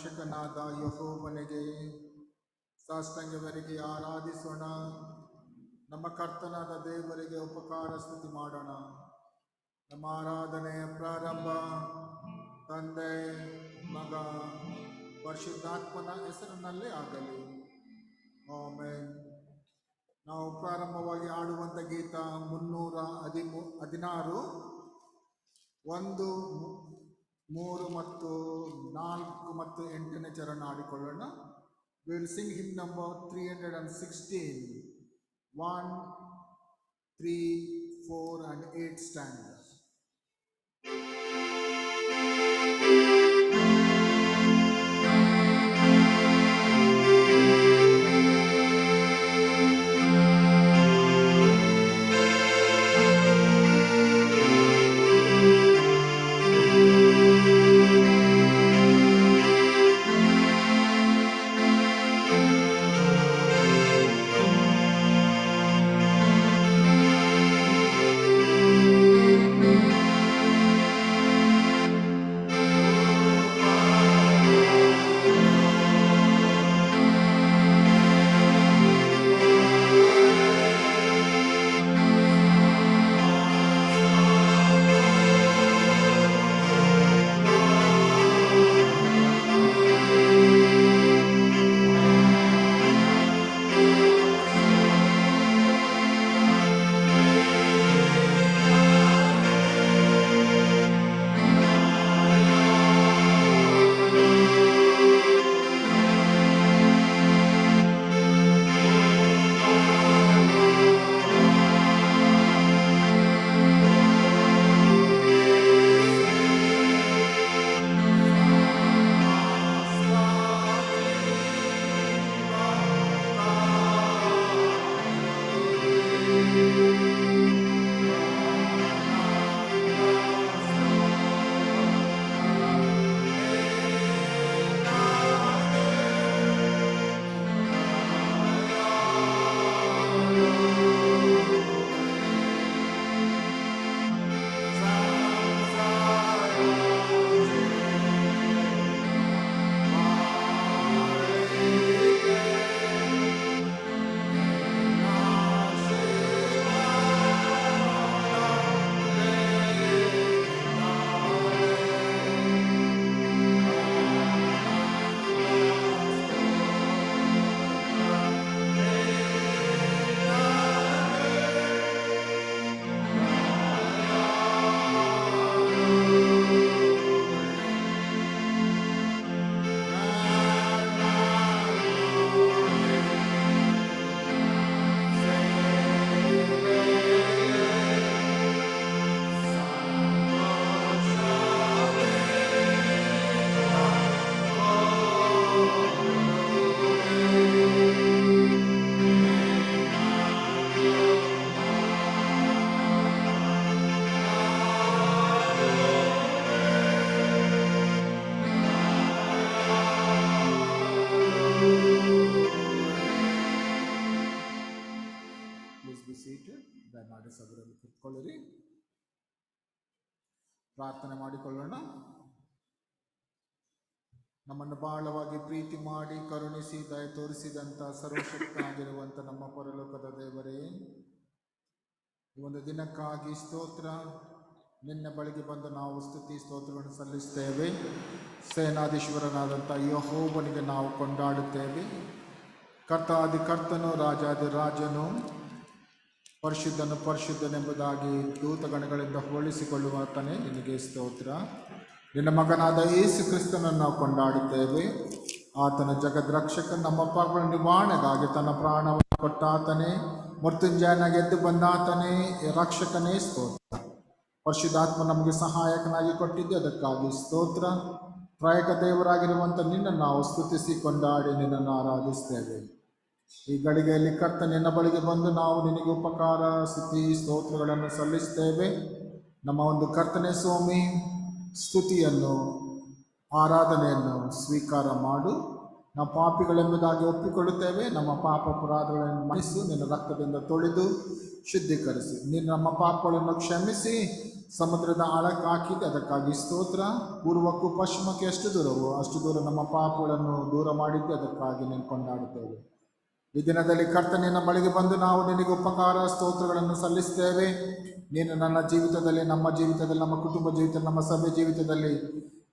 ರಕ್ಷಕನಾದ ಯೆಹೋವನಿಗೆ ಸಾಷ್ಟಾಂಗವರೆಗೆ ಆರಾಧಿಸೋಣ. ನಮ್ಮ ಕರ್ತನಾದ ದೇವರಿಗೆ ಉಪಕಾರ ಸ್ತುತಿ ಮಾಡೋಣ. ನಮ್ಮ ಆರಾಧನೆಯ ಪ್ರಾರಂಭ ತಂದೆ, ಮಗ, ಪರಿಶುದ್ಧಾತ್ಮನ ಹೆಸರಿನಲ್ಲೇ ಆಗಲಿ. ಆಮೆನ್. ನಾವು ಪ್ರಾರಂಭವಾಗಿ ಆಡುವಂಥ ಗೀತ 316 1, 3 ಮತ್ತು 4 ಮತ್ತು 8ನೇ ಚರಣ ಆಡಿಕೊಳ್ಳೋಣ. We will sing hymn number 316, 1, 3, 4 and 8 stanzas. ಸಭೆಯಲ್ಲಿ ಕೂತ್ಕೊಳ್ಳಿರಿ. ಪ್ರಾರ್ಥನೆ ಮಾಡಿಕೊಳ್ಳೋಣ. ನಮ್ಮನ್ನು ಬಹಳವಾಗಿ ಪ್ರೀತಿ ಮಾಡಿ ಕರುಣಿಸಿ ದಯ ತೋರಿಸಿದಂಥ ಸರ್ವಶಕ್ತನಾಗಿರುವಂಥ ನಮ್ಮ ಪರಲೋಕದ ದೇವರೇ, ಈ ಒಂದು ದಿನಕ್ಕಾಗಿ ಸ್ತೋತ್ರ. ನಿನ್ನ ಬಳಿಗೆ ಬಂದು ನಾವು ಸ್ತುತಿ ಸ್ತೋತ್ರಗಳನ್ನು ಸಲ್ಲಿಸ್ತೇವೆ. ಸೇನಾಧೀಶ್ವರನಾದಂಥ ಯೆಹೋವನಿಗೆ ನಾವು ಕೊಂಡಾಡುತ್ತೇವೆ. ಕರ್ತಾದಿ ಕರ್ತನು, ರಾಜಾದಿ ರಾಜನು, ಪರಿಶುದ್ಧನು ಪರಿಶುದ್ಧನೆಂಬುದಾಗಿ ದೂತಗಣಗಳಿಂದ ಹೋಲಿಸಿಕೊಳ್ಳುವಾತನೇ ನಿನಗೆ ಸ್ತೋತ್ರ. ನಿನ್ನ ಮಗನಾದ ಯೇಸು ಕ್ರಿಸ್ತನನ್ನು ನಾವು ಕೊಂಡಾಡುತ್ತೇವೆ. ಆತನ ಜಗದ್ರಕ್ಷಕ, ನಮ್ಮ ಪಾಪಗಳ ನಿವಾರಣೆಗಾಗಿ ತನ್ನ ಪ್ರಾಣವನ್ನು ಕೊಟ್ಟಾತನೇ, ಮೃತ್ಯುಂಜಯನಾಗಿ ಎದ್ದು ಬಂದಾತನೇ, ರಕ್ಷಕನೇ ಸ್ತೋತ್ರ. ಪರಿಶುದ್ಧಾತ್ಮ ನಮಗೆ ಸಹಾಯಕನಾಗಿ ಕೊಟ್ಟಿದ್ದೆ, ಅದಕ್ಕಾಗಿ ಸ್ತೋತ್ರ. ತ್ರಾಯಕ ದೇವರಾಗಿರುವಂಥ ನಿನ್ನನ್ನು ನಾವು ಸ್ತುತಿಸಿ ಕೊಂಡಾಡಿ ನಿನ್ನನ್ನು ಆರಾಧಿಸ್ತೇವೆ. ಈ ಗಳಿಗೆಯಲ್ಲಿ ಕರ್ತ ನಿನ್ನ ಬಳಿಗೆ ಬಂದು ನಾವು ನಿನಗೆ ಉಪಕಾರ ಸ್ತುತಿ ಸ್ತೋತ್ರಗಳನ್ನು ಸಲ್ಲಿಸ್ತೇವೆ. ನಮ್ಮ ಒಂದು ಕರ್ತನೆ ಸ್ವಾಮಿ, ಸ್ತುತಿಯನ್ನು ಆರಾಧನೆಯನ್ನು ಸ್ವೀಕಾರ ಮಾಡು. ನಾವು ಪಾಪಿಗಳೆಂಬುದಾಗಿ ಒಪ್ಪಿಕೊಳ್ಳುತ್ತೇವೆ. ನಮ್ಮ ಪಾಪ ಅಪರಾಧಗಳನ್ನು ಮನ್ನಿಸು. ನಿನ್ನ ರಕ್ತದಿಂದ ತೊಳೆದು ಶುದ್ಧೀಕರಿಸಿ. ನೀನು ನಮ್ಮ ಪಾಪಗಳನ್ನು ಕ್ಷಮಿಸಿ ಸಮುದ್ರದ ಆಳಕ್ಕೆ ಹಾಕಿದ್ದೆ, ಅದಕ್ಕಾಗಿ ಸ್ತೋತ್ರ. ಪೂರ್ವಕ್ಕೂ ಪಶ್ಚಿಮಕ್ಕೆ ಎಷ್ಟು ದೂರವೋ ಅಷ್ಟು ದೂರ ನಮ್ಮ ಪಾಪಗಳನ್ನು ದೂರ ಮಾಡಿದ್ದೆ, ಅದಕ್ಕಾಗಿ ನೀನು ಕೊಂಡಾಡುತ್ತೇವೆ. ಈ ದಿನದಲ್ಲಿ ಕರ್ತನಿನ ಬಳಿಗೆ ಬಂದು ನಾವು ನಿನಗೆ ಉಪಕಾರ ಸ್ತೋತ್ರಗಳನ್ನು ಸಲ್ಲಿಸ್ತೇವೆ. ನೀನು ನನ್ನ ಜೀವಿತದಲ್ಲಿ, ನಮ್ಮ ಜೀವಿತದಲ್ಲಿ, ನಮ್ಮ ಕುಟುಂಬ ಜೀವಿತದಲ್ಲಿ, ನಮ್ಮ ಸಭೆ ಜೀವಿತದಲ್ಲಿ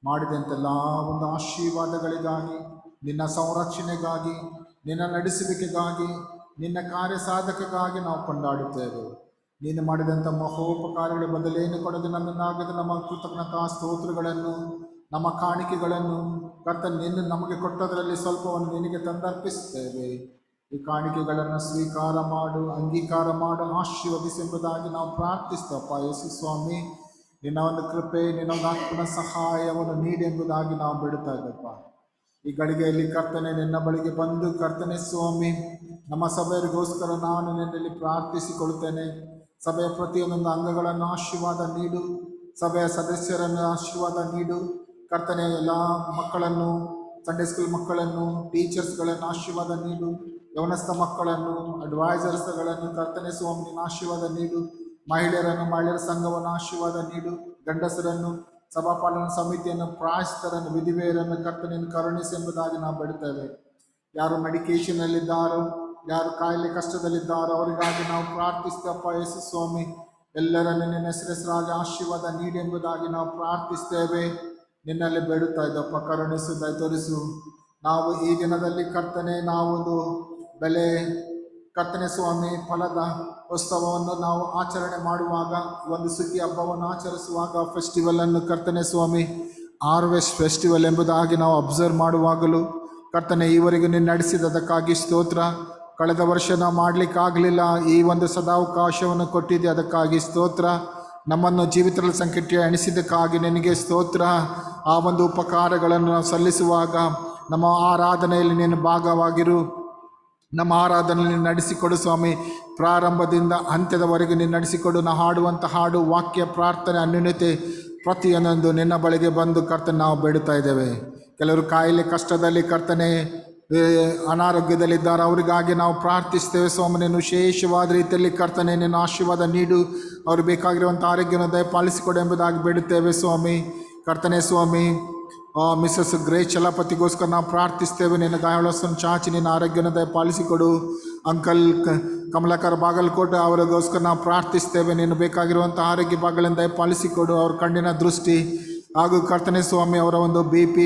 ಮಾಡಿದಂತೆಲ್ಲ ಒಂದು ಆಶೀರ್ವಾದಗಳಿಗಾಗಿ, ನಿನ್ನ ಸಂರಕ್ಷಣೆಗಾಗಿ, ನಿನ್ನ ನಡೆಸುವಿಕೆಗಾಗಿ, ನಿನ್ನ ಕಾರ್ಯ ಸಾಧಕಕ್ಕಾಗಿ ನಾವು ಕೊಂಡಾಡುತ್ತೇವೆ. ನೀನು ಮಾಡಿದಂಥ ಮಹೋಪಕಾರಗಳ ಬದಲೇನು ಕೊಡದೆ ನನ್ನನ್ನಾಗದ ನಮ್ಮ ಕೃತಜ್ಞತಾ ಸ್ತೋತ್ರಗಳನ್ನು, ನಮ್ಮ ಕಾಣಿಕೆಗಳನ್ನು ಕರ್ತನ ನಿನ್ನ ನಮಗೆ ಕೊಟ್ಟದರಲ್ಲಿ ಸ್ವಲ್ಪವನ್ನು ನಿನಗೆ ತಂದರ್ಪಿಸ್ತೇವೆ. ಈ ಕಾಣಿಕೆಗಳನ್ನು ಸ್ವೀಕಾರ ಮಾಡು, ಅಂಗೀಕಾರ ಮಾಡು, ಆಶೀರ್ವದಿಸೆಂಬುದಾಗಿ ನಾವು ಪ್ರಾರ್ಥಿಸ್ತೇವಪ್ಪ. ಯೇಸು ಸ್ವಾಮಿ, ನಿನ್ನ ಒಂದು ಕೃಪೆ, ನಿನ್ನ ಒಂದು ಆತ್ಮನ ಸಹಾಯವನ್ನು ನೀಡೆಂಬುದಾಗಿ ನಾವು ಬಿಡುತ್ತಾ ಇದ್ದಪ್ಪ. ಈ ಗಳಿಗೆಯಲ್ಲಿ ಕರ್ತನೆ ನಿನ್ನ ಬಳಿಗೆ ಬಂದು ಕರ್ತನೆ ಸ್ವಾಮಿ, ನಮ್ಮ ಸಭೆಯವರಿಗೋಸ್ಕರ ನಾನು ನಿನ್ನಲ್ಲಿ ಪ್ರಾರ್ಥಿಸಿಕೊಳ್ಳುತ್ತೇನೆ. ಸಭೆಯ ಪ್ರತಿಯೊಂದೊಂದು ಅಂಗಗಳನ್ನು ಆಶೀರ್ವಾದ ನೀಡು, ಸಭೆಯ ಸದಸ್ಯರನ್ನು ಆಶೀರ್ವಾದ ನೀಡು. ಕರ್ತನೆ ಎಲ್ಲ ಮಕ್ಕಳನ್ನು, ಸಂಡೇ ಸ್ಕೂಲ್ ಮಕ್ಕಳನ್ನು, ಟೀಚರ್ಸ್ಗಳನ್ನು ಆಶೀರ್ವಾದ ನೀಡು. ಯವನಸ್ಥ ಮಕ್ಕಳನ್ನು, ಅಡ್ವೈಸರ್ಸ್ಗಳನ್ನು ಕರ್ತನೆ ಸ್ವಾಮಿ ನೀನು ಆಶೀರ್ವಾದ ನೀಡು. ಮಹಿಳೆಯರನ್ನು, ಮಹಿಳೆಯರ ಸಂಘವನ್ನು ಆಶೀರ್ವಾದ ನೀಡು. ಗಂಡಸರನ್ನು, ಸಭಾಪಾಲನಾ ಸಮಿತಿಯನ್ನು, ಪ್ರಾಯಸ್ಥರನ್ನು, ವಿಧಿವೆಯರನ್ನು ಕರ್ತನೆಯನ್ನು ಕರುಣಿಸಿ ಎಂಬುದಾಗಿ ನಾವು ಬಿಡುತ್ತೇವೆ. ಯಾರು ಮೆಡಿಕೇಷನಲ್ಲಿದ್ದಾರೋ, ಯಾರು ಕಾಯಿಲೆ ಕಷ್ಟದಲ್ಲಿದ್ದಾರೋ ಅವರಿಗಾಗಿ ನಾವು ಪ್ರಾರ್ಥಿಸ್ತೇವಪ್ಪ. ಯೇಸು ಸ್ವಾಮಿ, ಎಲ್ಲರನ್ನು ನಿನ್ನ ಹೆಸರಾಗಿ ಆಶೀರ್ವಾದ ನೀಡಿ ಎಂಬುದಾಗಿ ನಾವು ಪ್ರಾರ್ಥಿಸ್ತೇವೆ. ನಿನ್ನಲ್ಲಿ ಬೇಡುತ್ತಾ ಇದ್ದಪ್ಪ, ಕರುಣಿಸು, ದಯ ತೋರಿಸು. ನಾವು ಈ ದಿನದಲ್ಲಿ ಕರ್ತನೆ, ನಾವೊಂದು ಬೆಲೆ ಕರ್ತನೆ ಸ್ವಾಮಿ ಫಲದ ಉತ್ಸವವನ್ನು ನಾವು ಆಚರಣೆ ಮಾಡುವಾಗ, ಒಂದು ಸುಗ್ಗಿ ಹಬ್ಬವನ್ನು ಆಚರಿಸುವಾಗ, ಫೆಸ್ಟಿವಲನ್ನು ಕರ್ತನೆ ಸ್ವಾಮಿ ಹಾರ್ವೆಸ್ಟ್ ಫೆಸ್ಟಿವಲ್ ಎಂಬುದಾಗಿ ನಾವು ಅಬ್ಸರ್ವ್ ಮಾಡುವಾಗಲೂ ಕರ್ತನೆ ಈವರೆಗೂ ನೀನು ನಡೆಸಿದ್ದಕ್ಕಾಗಿ ಸ್ತೋತ್ರ. ಕಳೆದ ವರ್ಷ ನಾವು ಮಾಡಲಿಕ್ಕಾಗಲಿಲ್ಲ, ಈ ಒಂದು ಸದಾವಕಾಶವನ್ನು ಕೊಟ್ಟಿದ್ದೆ, ಅದಕ್ಕಾಗಿ ಸ್ತೋತ್ರ. ನಮ್ಮನ್ನು ಜೀವಿತಗಳ ಸಂಖ್ಯೆ ಎಣಿಸಿದ್ದಕ್ಕಾಗಿ ನಿನಗೆ ಸ್ತೋತ್ರ. ಆ ಒಂದು ಉಪಕಾರಗಳನ್ನು ನಾವು ಸಲ್ಲಿಸುವಾಗ ನಮ್ಮ ಆರಾಧನೆಯಲ್ಲಿ ನೀನು ಭಾಗವಾಗಿರು. ನಮ್ಮ ಆರಾಧನೆಯಲ್ಲಿ ನೀನು ನಡೆಸಿಕೊಡು ಸ್ವಾಮಿ. ಪ್ರಾರಂಭದಿಂದ ಅಂತ್ಯದವರೆಗೂ ನೀನು ನಡೆಸಿಕೊಡು. ನಾವು ಹಾಡುವಂಥ ಹಾಡು, ವಾಕ್ಯ, ಪ್ರಾರ್ಥನೆ, ಅನ್ಯೋನ್ಯತೆ ಪ್ರತಿಯೊಂದೊಂದು ನಿನ್ನ ಬಳಿಗೆ ಬಂದು ಕರ್ತನೆ ನಾವು ಬೇಡುತ್ತಾ ಇದ್ದೇವೆ. ಕೆಲವರು ಕಾಯಿಲೆ ಕಷ್ಟದಲ್ಲಿ ಕರ್ತನೆ ಅನಾರೋಗ್ಯದಲ್ಲಿದ್ದಾರೆ, ಅವರಿಗಾಗಿ ನಾವು ಪ್ರಾರ್ಥಿಸ್ತೇವೆ ಸ್ವಾಮಿ. ನೀನು ವಿಶೇಷವಾದ ರೀತಿಯಲ್ಲಿ ಕರ್ತನೆ ನಿನ್ನ ಆಶೀರ್ವಾದ ನೀಡು. ಅವರು ಬೇಕಾಗಿರುವಂಥ ಆರೋಗ್ಯವನ್ನು ದಯಪಾಲಿಸಿಕೊಡು ಎಂಬುದಾಗಿ ಬೇಡುತ್ತೇವೆ ಸ್ವಾಮಿ. ಕರ್ತನೆ ಸ್ವಾಮಿ, ಮಿಸಸ್ ಗ್ರೇ ಚಲಪತಿಗೋಸ್ಕರ ನಾವು ಪ್ರಾರ್ಥಿಸ್ತೇವೆ. ನಿನ್ನ ಗಾಯಗಳನ್ನು ಚಾಚಿ ನಿನ್ನ ಆರೋಗ್ಯವನ್ನು ದಯಪಾಲಿಸಿಕೊಡು. ಅಂಕಲ್ ಕಮಲಾಕರ್ ಬಾಗಲಕೋಟೆ ಅವರಿಗೋಸ್ಕರ ನಾವು ಪ್ರಾರ್ಥಿಸ್ತೇವೆ. ನೀನು ಬೇಕಾಗಿರುವಂಥ ಆರೋಗ್ಯ ಭಾಗಗಳನ್ನು ದಯಪಾಲಿಸಿಕೊಡು. ಅವ್ರ ಕಣ್ಣಿನ ದೃಷ್ಟಿ ಹಾಗೂ ಕರ್ತನೆ ಸ್ವಾಮಿ ಅವರ ಒಂದು BP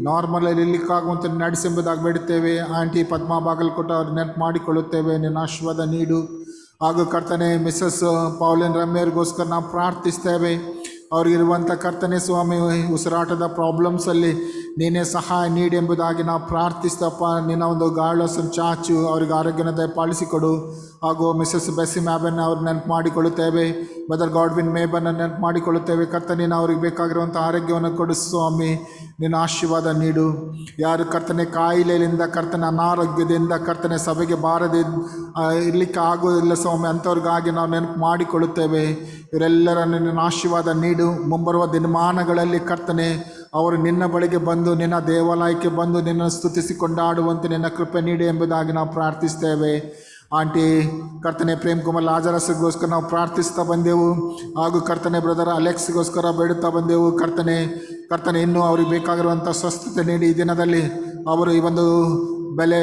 ನಾರ್ಮಲಲ್ಲಿ ಇರಲಿಕ್ಕಾಗುವಂಥ ನಡೆಸೆಂಬುದಾಗಿ ಬೇಡುತ್ತೇವೆ. ಆಂಟಿ ಪದ್ಮಾ ಬಾಗಲಕೋಟೆ ಅವ್ರು ನೆನಪು ಮಾಡಿಕೊಳ್ಳುತ್ತೇವೆ. ನಿನ್ನ ಆಶೀರ್ವಾದ ನೀಡು. ಹಾಗೂ ಕರ್ತನೆ ಮಿಸಸ್ ಪೌಲಿನ್ ರಮ್ಯರಿಗೋಸ್ಕರ ನಾವು ಪ್ರಾರ್ಥಿಸ್ತೇವೆ. ಅವ್ರಿಗಿರುವಂಥ ಕರ್ತನೆ ಸ್ವಾಮಿ ಉಸಿರಾಟದ ಪ್ರಾಬ್ಲಮ್ಸಲ್ಲಿ ನೀನೇ ಸಹಾಯ ನೀಡಿ ಎಂಬುದಾಗಿ ನಾವು ಪ್ರಾರ್ಥಿಸ್ತಪ್ಪ. ನಿನ್ನ ಒಂದು ಗಾಳಸನ್ನು ಚಾಚು, ಅವ್ರಿಗೆ ಆರೋಗ್ಯನ ದಯಪಾಲಿಸಿಕೊಡು. ಹಾಗೂ ಮಿಸಸ್ ಬೆಸ್ಸಿ ಮ್ಯಾಬನ್ ಅವ್ರು ನೆನಪು ಮಾಡಿಕೊಳ್ಳುತ್ತೇವೆ. ಬ್ರದರ್ ಗಾಡ್ವಿನ್ ಮೇಬನ್ನು ನೆನಪು ಮಾಡಿಕೊಳ್ಳುತ್ತೇವೆ. ಕರ್ತನೆ ಅವ್ರಿಗೆ ಬೇಕಾಗಿರುವಂಥ ಆರೋಗ್ಯವನ್ನು ಕೊಡು ಸ್ವಾಮಿ. ನಿನ್ನ ಆಶೀರ್ವಾದ ನೀಡು. ಯಾರು ಕರ್ತನೆ ಕಾಯಿಲೆಯಿಂದ, ಕರ್ತನೆ ಅನಾರೋಗ್ಯದಿಂದ ಕರ್ತನೆ ಸಭೆಗೆ ಬಾರದೆ ಇರಲಿಕ್ಕೆ ಆಗೋದಿಲ್ಲ ಸ್ವಾಮಿ, ಅಂಥವ್ರಿಗಾಗಿ ನಾವು ನೆನಪು ಮಾಡಿಕೊಳ್ಳುತ್ತೇವೆ. ಇವರೆಲ್ಲರನ್ನು ನಿನ್ನ ಆಶೀರ್ವಾದ ನೀಡು. ಮುಂಬರುವ ದಿನಮಾನಗಳಲ್ಲಿ ಕರ್ತನೆ ಅವರು ನಿನ್ನ ಬಳಿಗೆ ಬಂದು, ನಿನ್ನ ದೇವಾಲಯಕ್ಕೆ ಬಂದು ನಿನ್ನ ಸ್ತುತಿಸಿ ಕೊಂಡಾಡುವಂತೆ ನಿನ್ನ ಕೃಪೆ ನೀಡಿ ಎಂಬುದಾಗಿ ನಾವು ಪ್ರಾರ್ಥಿಸ್ತೇವೆ. ಆಂಟಿ ಕರ್ತನೆ ಪ್ರೇಮ್ ಕುಮಾರ್ ಲಾಜರಸ್ಗೋಸ್ಕರ ನಾವು ಪ್ರಾರ್ಥಿಸ್ತಾ ಬಂದೆವು. ಹಾಗೂ ಕರ್ತನೆ ಬ್ರದರ್ ಅಲೆಕ್ಸ್ಗೋಸ್ಕರ ಬೇಡುತ್ತಾ ಬಂದೆವು. ಕರ್ತನೆ ಇನ್ನೂ ಅವ್ರಿಗೆ ಬೇಕಾಗಿರುವಂಥ ಸ್ವಸ್ಥತೆ ನೀಡಿ ಈ ದಿನದಲ್ಲಿ ಅವರು ಈ ಒಂದು ಬೆಲೆ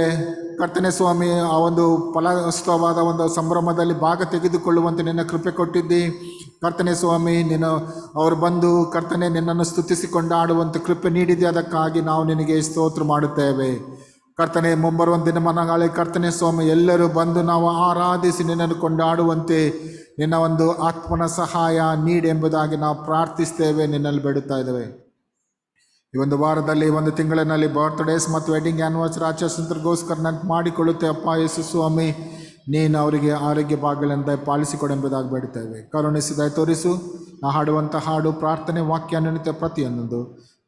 ಕರ್ತನೆ ಸ್ವಾಮಿ ಆ ಒಂದು ಫಲಸ್ತವಾದ ಒಂದು ಸಂಭ್ರಮದಲ್ಲಿ ಭಾಗ ತೆಗೆದುಕೊಳ್ಳುವಂತೆ ನಿನ್ನ ಕೃಪೆ ಕೊಟ್ಟಿದ್ದಿ. ಕರ್ತನೆ ಸ್ವಾಮಿ ನೀನು ಅವರು ಬಂದು ಕರ್ತನೆ ನಿನ್ನನ್ನು ಸ್ತುತಿಸಿಕೊಂಡಾಡುವಂಥ ಕೃಪೆ ನೀಡಿದೆ. ಅದಕ್ಕಾಗಿ ನಾವು ನಿನಗೆ ಸ್ತೋತ್ರ ಮಾಡುತ್ತೇವೆ. ಕರ್ತನೆ ಮುಂಬರುವ ದಿನಮಾನಗಳಲ್ಲಿ ಕರ್ತನೆ ಸ್ವಾಮಿ ಎಲ್ಲರೂ ಬಂದು ನಾವು ಆರಾಧಿಸಿ ನಿನ್ನನ್ನು ಕೊಂಡಾಡುವಂತೆ ನಿನ್ನ ಒಂದು ಆತ್ಮನ ಸಹಾಯ ನೀಡಿ ಎಂಬುದಾಗಿ ನಾವು ಪ್ರಾರ್ಥಿಸ್ತೇವೆ, ನಿನ್ನಲ್ಲಿ ಬೇಡುತ್ತಾ ಇದ್ದೇವೆ. ಈ ಒಂದು ವಾರದಲ್ಲಿ, ಒಂದು ತಿಂಗಳಿನಲ್ಲಿ ಬರ್ತ್ಡೇಸ್ ಮತ್ತು ವೆಡ್ಡಿಂಗ್ ಆ್ಯನಿವರ್ಸರಿ ಆಚರಿಸೋದ್ರಗೋಸ್ಕರ ನೆನಪು ಮಾಡಿಕೊಳ್ಳುತ್ತೆ ಅಪ್ಪ. ಯೇಸು ಸ್ವಾಮಿ ನೀನು ಅವರಿಗೆ ಆರೋಗ್ಯ ಭಾಗಗಳಿಂದ ಪಾಲಿಸಿಕೊಡು ಎಂಬುದಾಗಿ ಬೇಡುತ್ತೇವೆ. ಕರುಣಿಸಿದ ತೋರಿಸು. ನಾ ಹಾಡುವಂಥ ಹಾಡು, ಪ್ರಾರ್ಥನೆ, ವಾಕ್ಯ, ಅನ್ಯೋನ್ಯತೆ ಪ್ರತಿಯೊಂದೊಂದು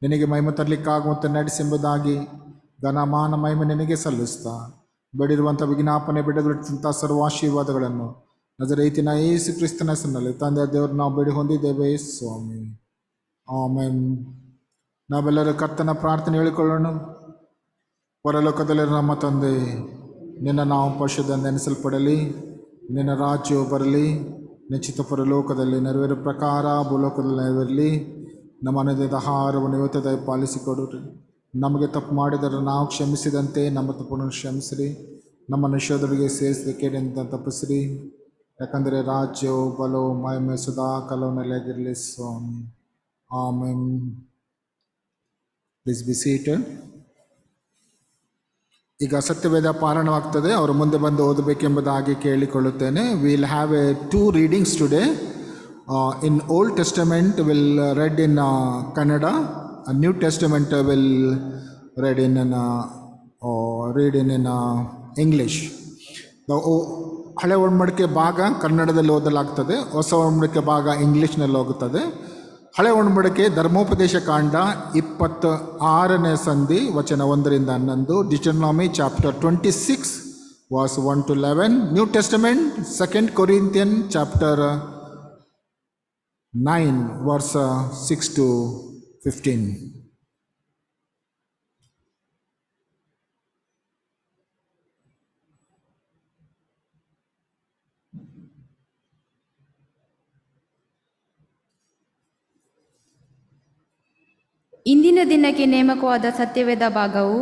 ನಿನಗೆ ಮಹಿಮೆ ತರಲಿಕ್ಕಾಗುವಂತೆ ನಡೆಸೆಂಬುದಾಗಿ ಘನಮಾನ ಮಹಿಮೆ ನಿನಗೆ ಸಲ್ಲಿಸ್ತಾ ಬೇಡಿರುವಂಥ ವಿಜ್ಞಾಪನೆ ಬಿಡುಗಡೆಂಥ ಸರ್ವ ಆಶೀರ್ವಾದಗಳನ್ನು ನಜರೇತಿನ ಯೇಸು ಕ್ರಿಸ್ತನ ಹೆಸರಿನಲ್ಲಿ ತಂದೆ ದೇವರು ನಾವು ಬೇಡಿ ಹೊಂದಿದ್ದೇವೆ ಸ್ವಾಮಿ. ಆಮೆನ್. ನಾವೆಲ್ಲರೂ ಕರ್ತನ ಪ್ರಾರ್ಥನೆ ಹೇಳಿಕೊಳ್ಳೋಣ. ಪರಲೋಕದಲ್ಲಿರೋ ನಮ್ಮ ತಂದೆ, ನಿನ್ನ ನಾವು ಪರಿಶುದ್ಧ ನೆನೆಸಲ್ಪಡಲಿ. ನಿನ್ನ ರಾಜ್ಯವು ಬರಲಿ, ನಿಶ್ಚಿತ ಪರಲೋಕದಲ್ಲಿ ನೆರವೇರೋ ಪ್ರಕಾರ ಭೂಲೋಕದಲ್ಲಿ ನೆರವೇರಲಿ. ನಮ್ಮ ಅನುದಿನದ ಆಹಾರವನ್ನು ಇವತ್ತು ದಯಪಾಲಿಸಿಕೊಡುರಿ. ನಮಗೆ ತಪ್ಪು ಮಾಡಿದರೆ ನಾವು ಕ್ಷಮಿಸಿದಂತೆ ನಮ್ಮ ತಪ್ಪನ್ನು ಕ್ಷಮಿಸಿರಿ. ನಮ್ಮ ನಿಷೇಧಗಳಿಗೆ ಸೇರಿಸಿದ ಕೇಡಿನಿಂದ ತಪ್ಪಿಸಿರಿ. ಯಾಕಂದರೆ ರಾಜ್ಯವು ಬಲವು ಮಹಿಮೆ ಸದಾ ಕಾಲವು ನೆಲೆಯಾಗಿರಲಿ ಸ್ವಾಮಿ. ಆಮೆನ್. Please be seated. ಈಗ ಸತ್ಯವೇದ ಪಾರಾಯಣವಾಗ್ತದೆ, ಅವರು ಮುಂದೆ ಬಂದು ಓದಬೇಕೆಂಬುದಾಗಿ ಕೇಳಿಕೊಳ್ಳುತ್ತೇನೆ. Will have A 2 readings today. In old Testament will read in Kannada, new Testament will read in English. ಹಳೆ ಒಡಂಬಡಿಕೆ ಭಾಗ ಕನ್ನಡದಲ್ಲಿ ಓದಲಾಗ್ತದೆ, ಹೊಸ ಒಡಂಬಡಿಕೆ ಭಾಗ ಇಂಗ್ಲೀಷ್ನಲ್ಲಿ ಹೋಗುತ್ತದೆ. ಹಳೆ ಒಡಂಬಡಿಕೆ ಧರ್ಮೋಪದೇಶ ಕಾಂಡ 26ನೇ ಸಂಧಿ ವಚನ 1ರಿಂದ 11, Deuteronomy chapter 26 verse 1 to 11. New Testament 2 Corinthians chapter 9 verse 6 to 15. ಇಂದಿನ ದಿನಕ್ಕೆ ನೇಮಕವಾದ ಸತ್ಯವೇದ ಭಾಗವು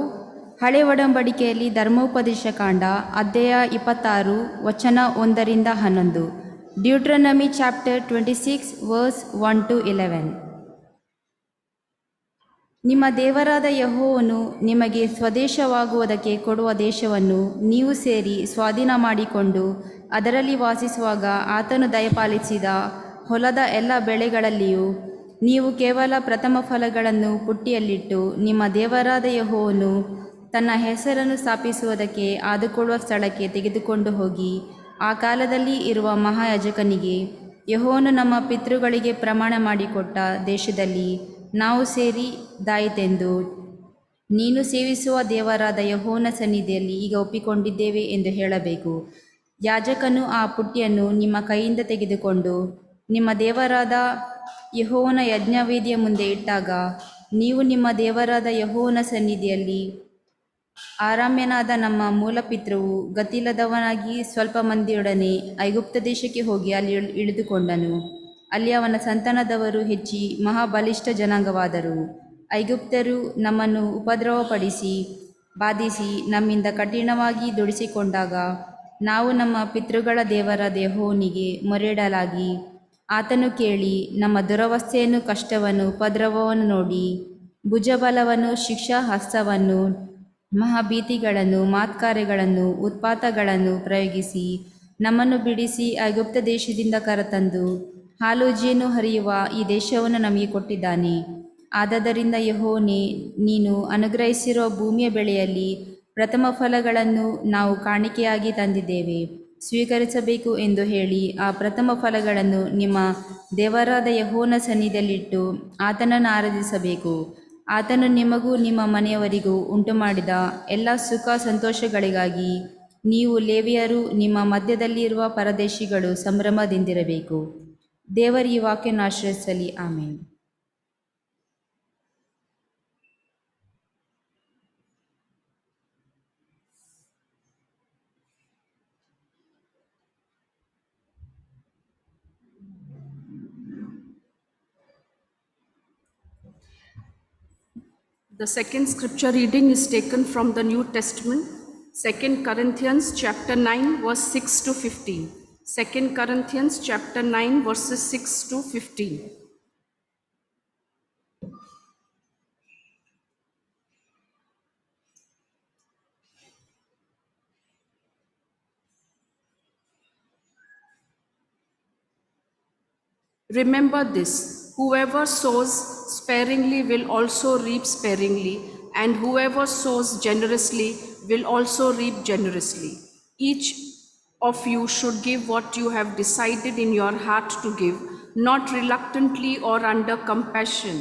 ಹಳೆ ಒಡಂಬಡಿಕೆಯಲ್ಲಿ ಧರ್ಮೋಪದೇಶ ಕಾಂಡ ಅಧ್ಯಾಯ 26 ವಚನ 1ರಿಂದ 11, ಡ್ಯೂಟ್ರನಮಿ ಚಾಪ್ಟರ್ 26 ವರ್ಸ್ 1 to 11. ನಿಮ್ಮ ದೇವರಾದ ಯೆಹೋವನು ನಿಮಗೆ ಸ್ವದೇಶವಾಗುವುದಕ್ಕೆ ಕೊಡುವ ದೇಶವನ್ನು ನೀವು ಸೇರಿ ಸ್ವಾಧೀನ ಮಾಡಿಕೊಂಡು ಅದರಲ್ಲಿ ವಾಸಿಸುವಾಗ ಆತನು ದಯಪಾಲಿಸಿದ ಹೊಲದ ಎಲ್ಲ ಬೆಳೆಗಳಲ್ಲಿಯೂ ನೀವು ಕೇವಲ ಪ್ರಥಮ ಫಲಗಳನ್ನು ಪುಟ್ಟಿಯಲ್ಲಿಟ್ಟು ನಿಮ್ಮ ದೇವರಾದ ಯೆಹೋವನು ತನ್ನ ಹೆಸರನ್ನು ಸ್ಥಾಪಿಸುವುದಕ್ಕೆ ಆದುಕೊಳ್ಳುವ ಸ್ಥಳಕ್ಕೆ ತೆಗೆದುಕೊಂಡು ಹೋಗಿ ಆ ಕಾಲದಲ್ಲಿ ಇರುವ ಮಹಾಯಾಜಕನಿಗೆ ಯೆಹೋವನು ನಮ್ಮ ಪಿತೃಗಳಿಗೆ ಪ್ರಮಾಣ ಮಾಡಿಕೊಟ್ಟ ದೇಶದಲ್ಲಿ ನಾವು ಸೇರಿದಾಯಿತೆಂದು ನೀನು ಸೇವಿಸುವ ದೇವರಾದ ಯೆಹೋವನ ಸನ್ನಿಧಿಯಲ್ಲಿ ಈಗ ಒಪ್ಪಿಕೊಂಡಿದ್ದೇವೆ ಎಂದು ಹೇಳಬೇಕು. ಯಾಜಕನು ಆ ಪುಟ್ಟಿಯನ್ನು ನಿಮ್ಮ ಕೈಯಿಂದ ತೆಗೆದುಕೊಂಡು ನಿಮ್ಮ ದೇವರಾದ ಯೆಹೋವನ ಯಜ್ಞವೇದಿಯ ಮುಂದೆ ಇಟ್ಟಾಗ ನೀವು ನಿಮ್ಮ ದೇವರಾದ ಯೆಹೋವನ ಸನ್ನಿಧಿಯಲ್ಲಿ ಆರಾಮ್ಯನಾದ ನಮ್ಮ ಮೂಲಪಿತೃವು ಗತಿಯಿಲ್ಲದವನಾಗಿ ಸ್ವಲ್ಪ ಮಂದಿಯೊಡನೆ ಐಗುಪ್ತ ದೇಶಕ್ಕೆ ಹೋಗಿ ಅಲ್ಲಿ ಇಳಿದುಕೊಂಡನು. ಅಲ್ಲಿ ಅವನ ಸಂತಾನದವರು ಹೆಚ್ಚಿ ಮಹಾಬಲಿಷ್ಠ ಜನಾಂಗವಾದರು. ಐಗುಪ್ತರು ನಮ್ಮನ್ನು ಉಪದ್ರವಪಡಿಸಿ ಬಾಧಿಸಿ ನಮ್ಮಿಂದ ಕಠಿಣವಾಗಿ ದುಡಿಸಿಕೊಂಡಾಗ ನಾವು ನಮ್ಮ ಪಿತೃಗಳ ದೇವರಾದ ಯೆಹೋವನಿಗೆ ಮೊರೆಯಿಡಲಾಗಿ ಆತನು ಕೇಳಿ ನಮ್ಮ ದುರವಸ್ಥೆಯನ್ನು, ಕಷ್ಟವನ್ನು, ಉಪದ್ರವವನ್ನು ನೋಡಿ ಭುಜಬಲವನ್ನು, ಶಿಕ್ಷಾ ಹಸ್ತವನ್ನು, ಮಹಾಭೀತಿಗಳನ್ನು, ಮಾತ್ಕಾರ್ಯಗಳನ್ನು, ಉತ್ಪಾತಗಳನ್ನು ಪ್ರಯೋಗಿಸಿ ನಮ್ಮನ್ನು ಬಿಡಿಸಿ ಐಗುಪ್ತ ದೇಶದಿಂದ ಕರೆತಂದು ಹಾಲು ಜೇನು ಹರಿಯುವ ಈ ದೇಶವನ್ನು ನಮಗೆ ಕೊಟ್ಟಿದ್ದಾನೆ. ಆದದರಿಂದ ಯೆಹೋವನೇ, ನೀನು ಅನುಗ್ರಹಿಸಿರುವ ಭೂಮಿಯ ಬೆಳೆಯಲ್ಲಿ ಪ್ರಥಮ ಫಲಗಳನ್ನು ನಾವು ಕಾಣಿಕೆಯಾಗಿ ತಂದಿದ್ದೇವೆ, ಸ್ವೀಕರಿಸಬೇಕು ಎಂದು ಹೇಳಿ ಆ ಪ್ರಥಮ ಫಲಗಳನ್ನು ನಿಮ್ಮ ದೇವರಾದ ಯೆಹೋವನ ಸನ್ನಿಧಿಯಲ್ಲಿಟ್ಟು ಆತನನ್ನು ಆರಾಧಿಸಬೇಕು. ಆತನು ನಿಮಗೂ ನಿಮ್ಮ ಮನೆಯವರಿಗೂ ಉಂಟುಮಾಡಿದ ಎಲ್ಲ ಸುಖ ಸಂತೋಷಗಳಿಗಾಗಿ ನೀವು ಲೇವಿಯರು ನಿಮ್ಮ ಮಧ್ಯದಲ್ಲಿರುವ ಪರದೇಶಿಗಳು ಸಂಭ್ರಮದಿಂದಿರಬೇಕು. ದೇವರು ಈ ವಾಕ್ಯವನ್ನು ಆಶೀರ್ವದಿಸಲಿ. Amen. The second scripture reading is taken from the New Testament, 2 Corinthians chapter 9 verse 6 to 15. 2 Corinthians chapter 9 verses 6 to 15. Remember this, whoever sows sparingly will also reap sparingly, and whoever sows generously will also reap generously. Each of you should give what you have decided in your heart to give, not reluctantly or under compulsion,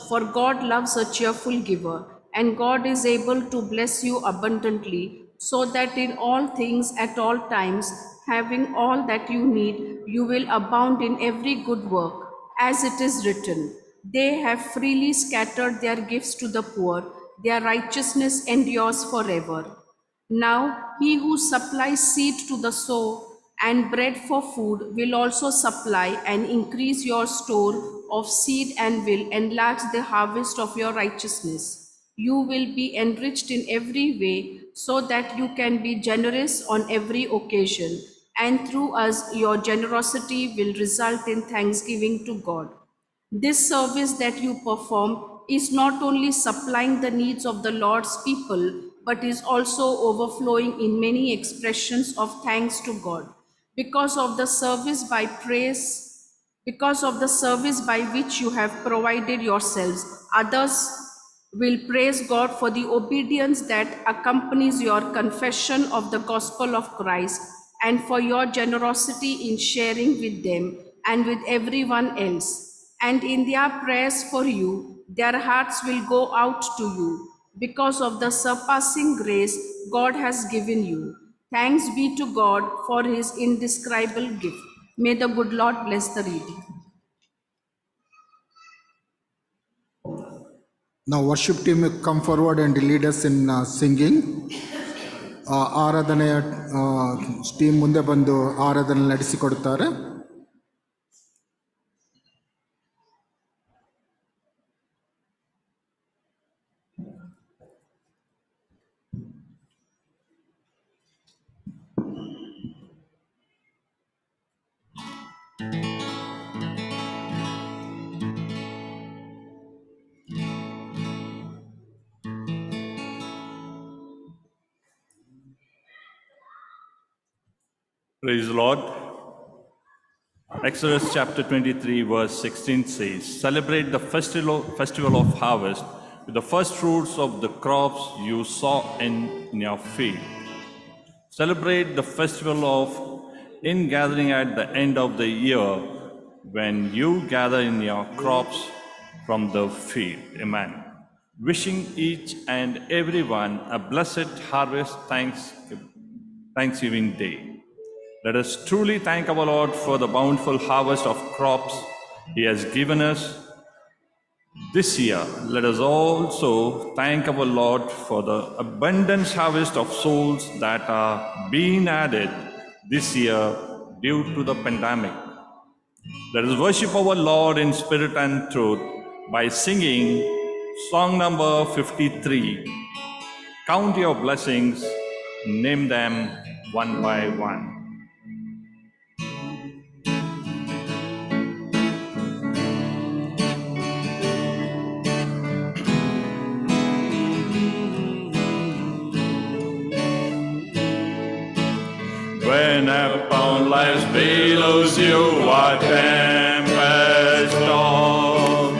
for God loves a cheerful giver, and God is able to bless you abundantly, so that in all things at all times, having all that you need, you will abound in every good work. As it is written, they have freely scattered their gifts to the poor, their righteousness endures forever. Now he who supplies seed to the sower and bread for food will also supply and increase your store of seed and will enlarge the harvest of your righteousness. You will be enriched in every way so that you can be generous on every occasion, and through us your generosity will result in thanksgiving to God. This service that you perform is not only supplying the needs of the Lord's people, but is also overflowing in many expressions of thanks to God. Because of the service by praise, because of the service by which you have provided yourselves, others will praise God for the obedience that accompanies your confession of the gospel of Christ and for your generosity in sharing with them and with everyone else. And in their prayers for you, their hearts will go out to you because of the surpassing grace God has given you. Thanks be to God for his indescribable gift. May the good Lord bless the reading. Now worship team will come forward and lead us in singing. ಆರಾಧನೆಯ team ಮುಂದೆ ಬಂದು ಆರಾಧನೆ ನಡೆಸಿಕೊಡುತ್ತಾರೆ. Praise the Lord. Exodus chapter 23 verse 16 says, "Celebrate the festival of harvest with the first fruits of the crops you sow in your field. Celebrate the festival of ingathering at the end of the year when you gather in your crops from the field." Amen. Wishing each and everyone a blessed harvest Thanksgiving Day. Let us truly thank our Lord for the bountiful harvest of crops He has given us this year. Let us also thank our Lord for the abundant harvest of souls that are being added this year due to the pandemic. Let us worship our Lord in spirit and truth by singing song number 53. Count your blessings, name them one by one. When upon life's billows you are tempest tossed,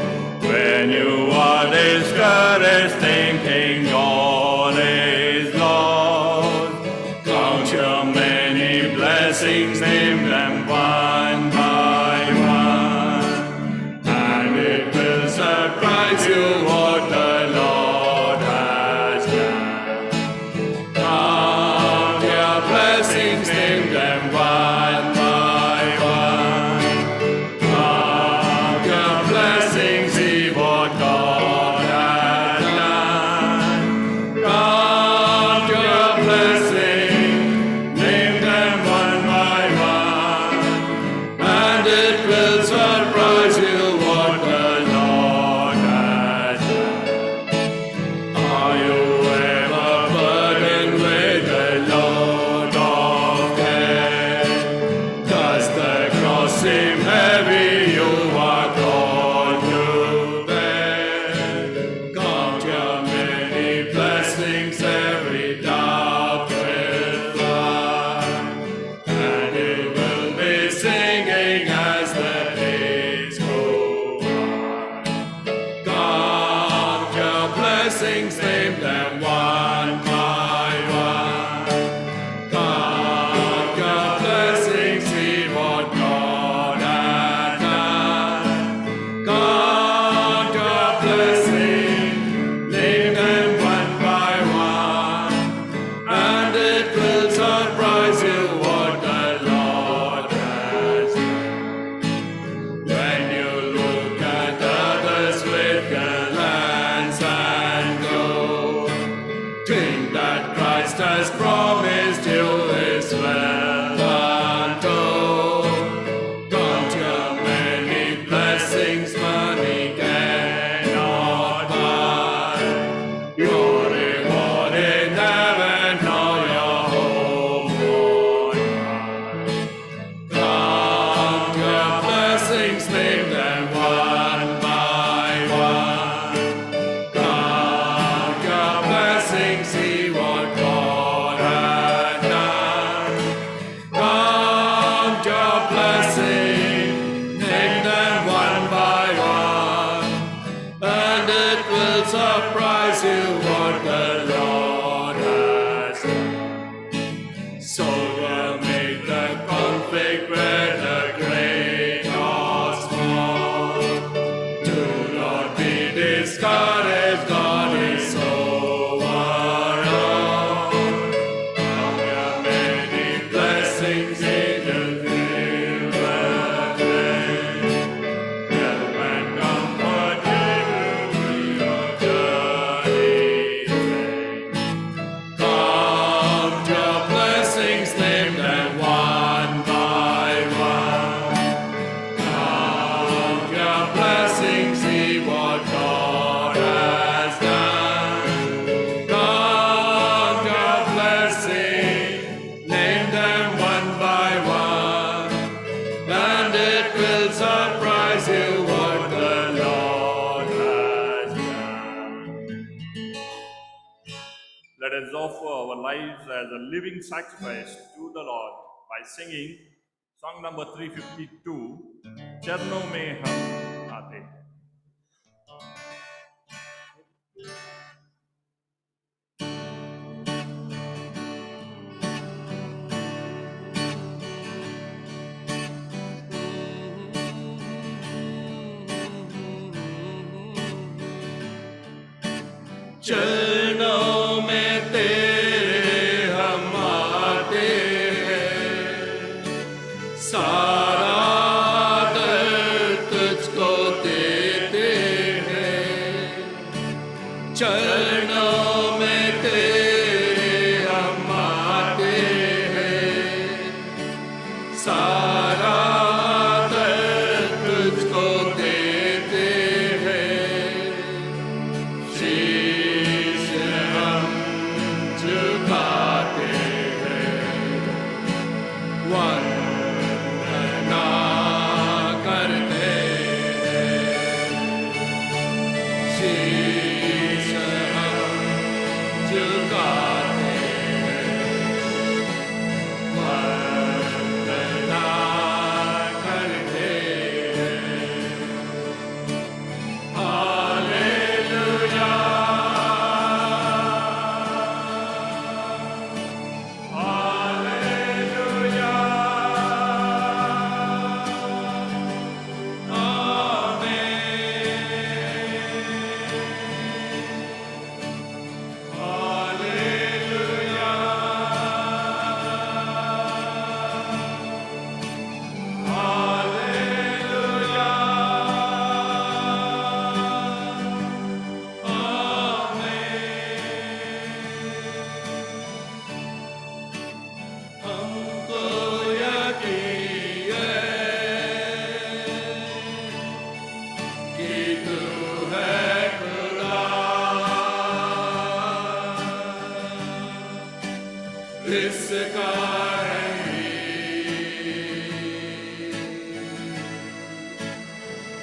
when you are discouraged thinking all is lost, count your many blessings, name them one by one, and it will surprise you what the Lord has done. Count your blessings, name them one by one. Count your blessings, see what God has done. Count your blessings, name them one by one. will surprise you what the Lord has done. So will make the conflict whether great or small. Do not be discouraged, God is over all. There are many blessings in the Let us offer our lives as a living sacrifice to the Lord by singing song number 352, Charno mein hum aate hain. चरणों में तेरे हम आते हैं, सारा दर्द तुझको देते हैं। चरणों में तेरे हम आते हैं, सारा दर्द तुझको देते हैं।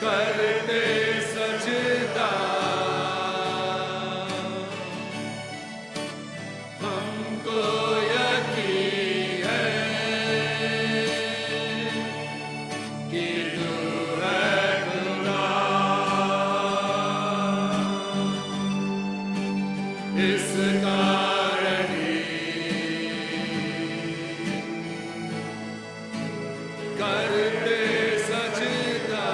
करते सजदा हमको यकीन है कि तू है खुदा। इस कारण करते सजदा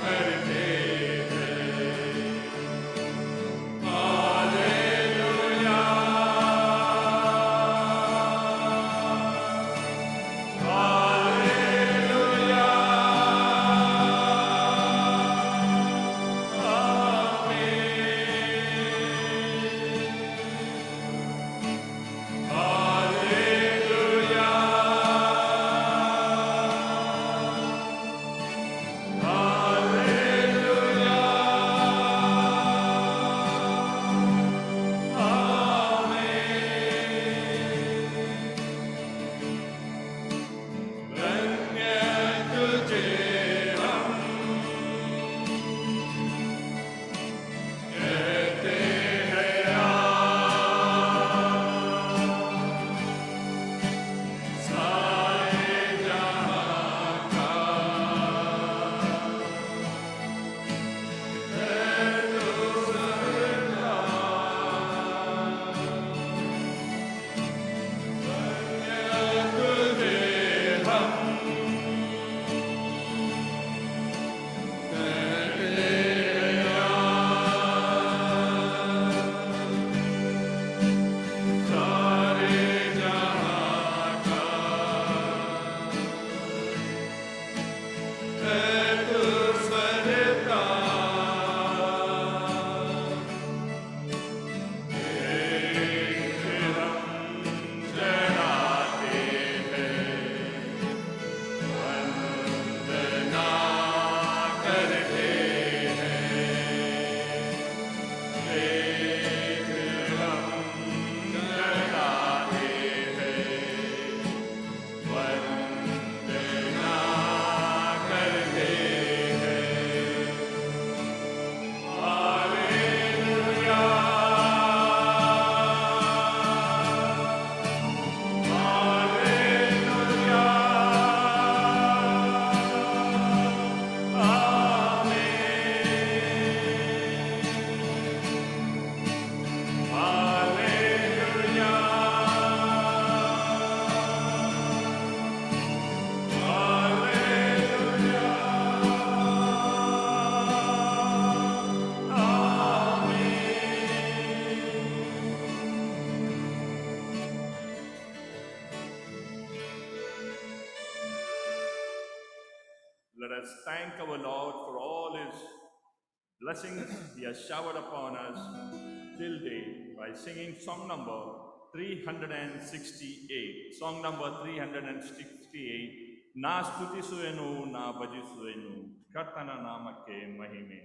करते us thank our Lord for all his blessings he has showered upon us till date by singing song number 368. Song number 368. ನಾ ಸ್ತುತಿಸುವೆನು ನಾ ಭಜಿಸುವೆನು ಕರ್ತನ ನಾಮಕ್ಕೆ ಮಹಿಮೆ.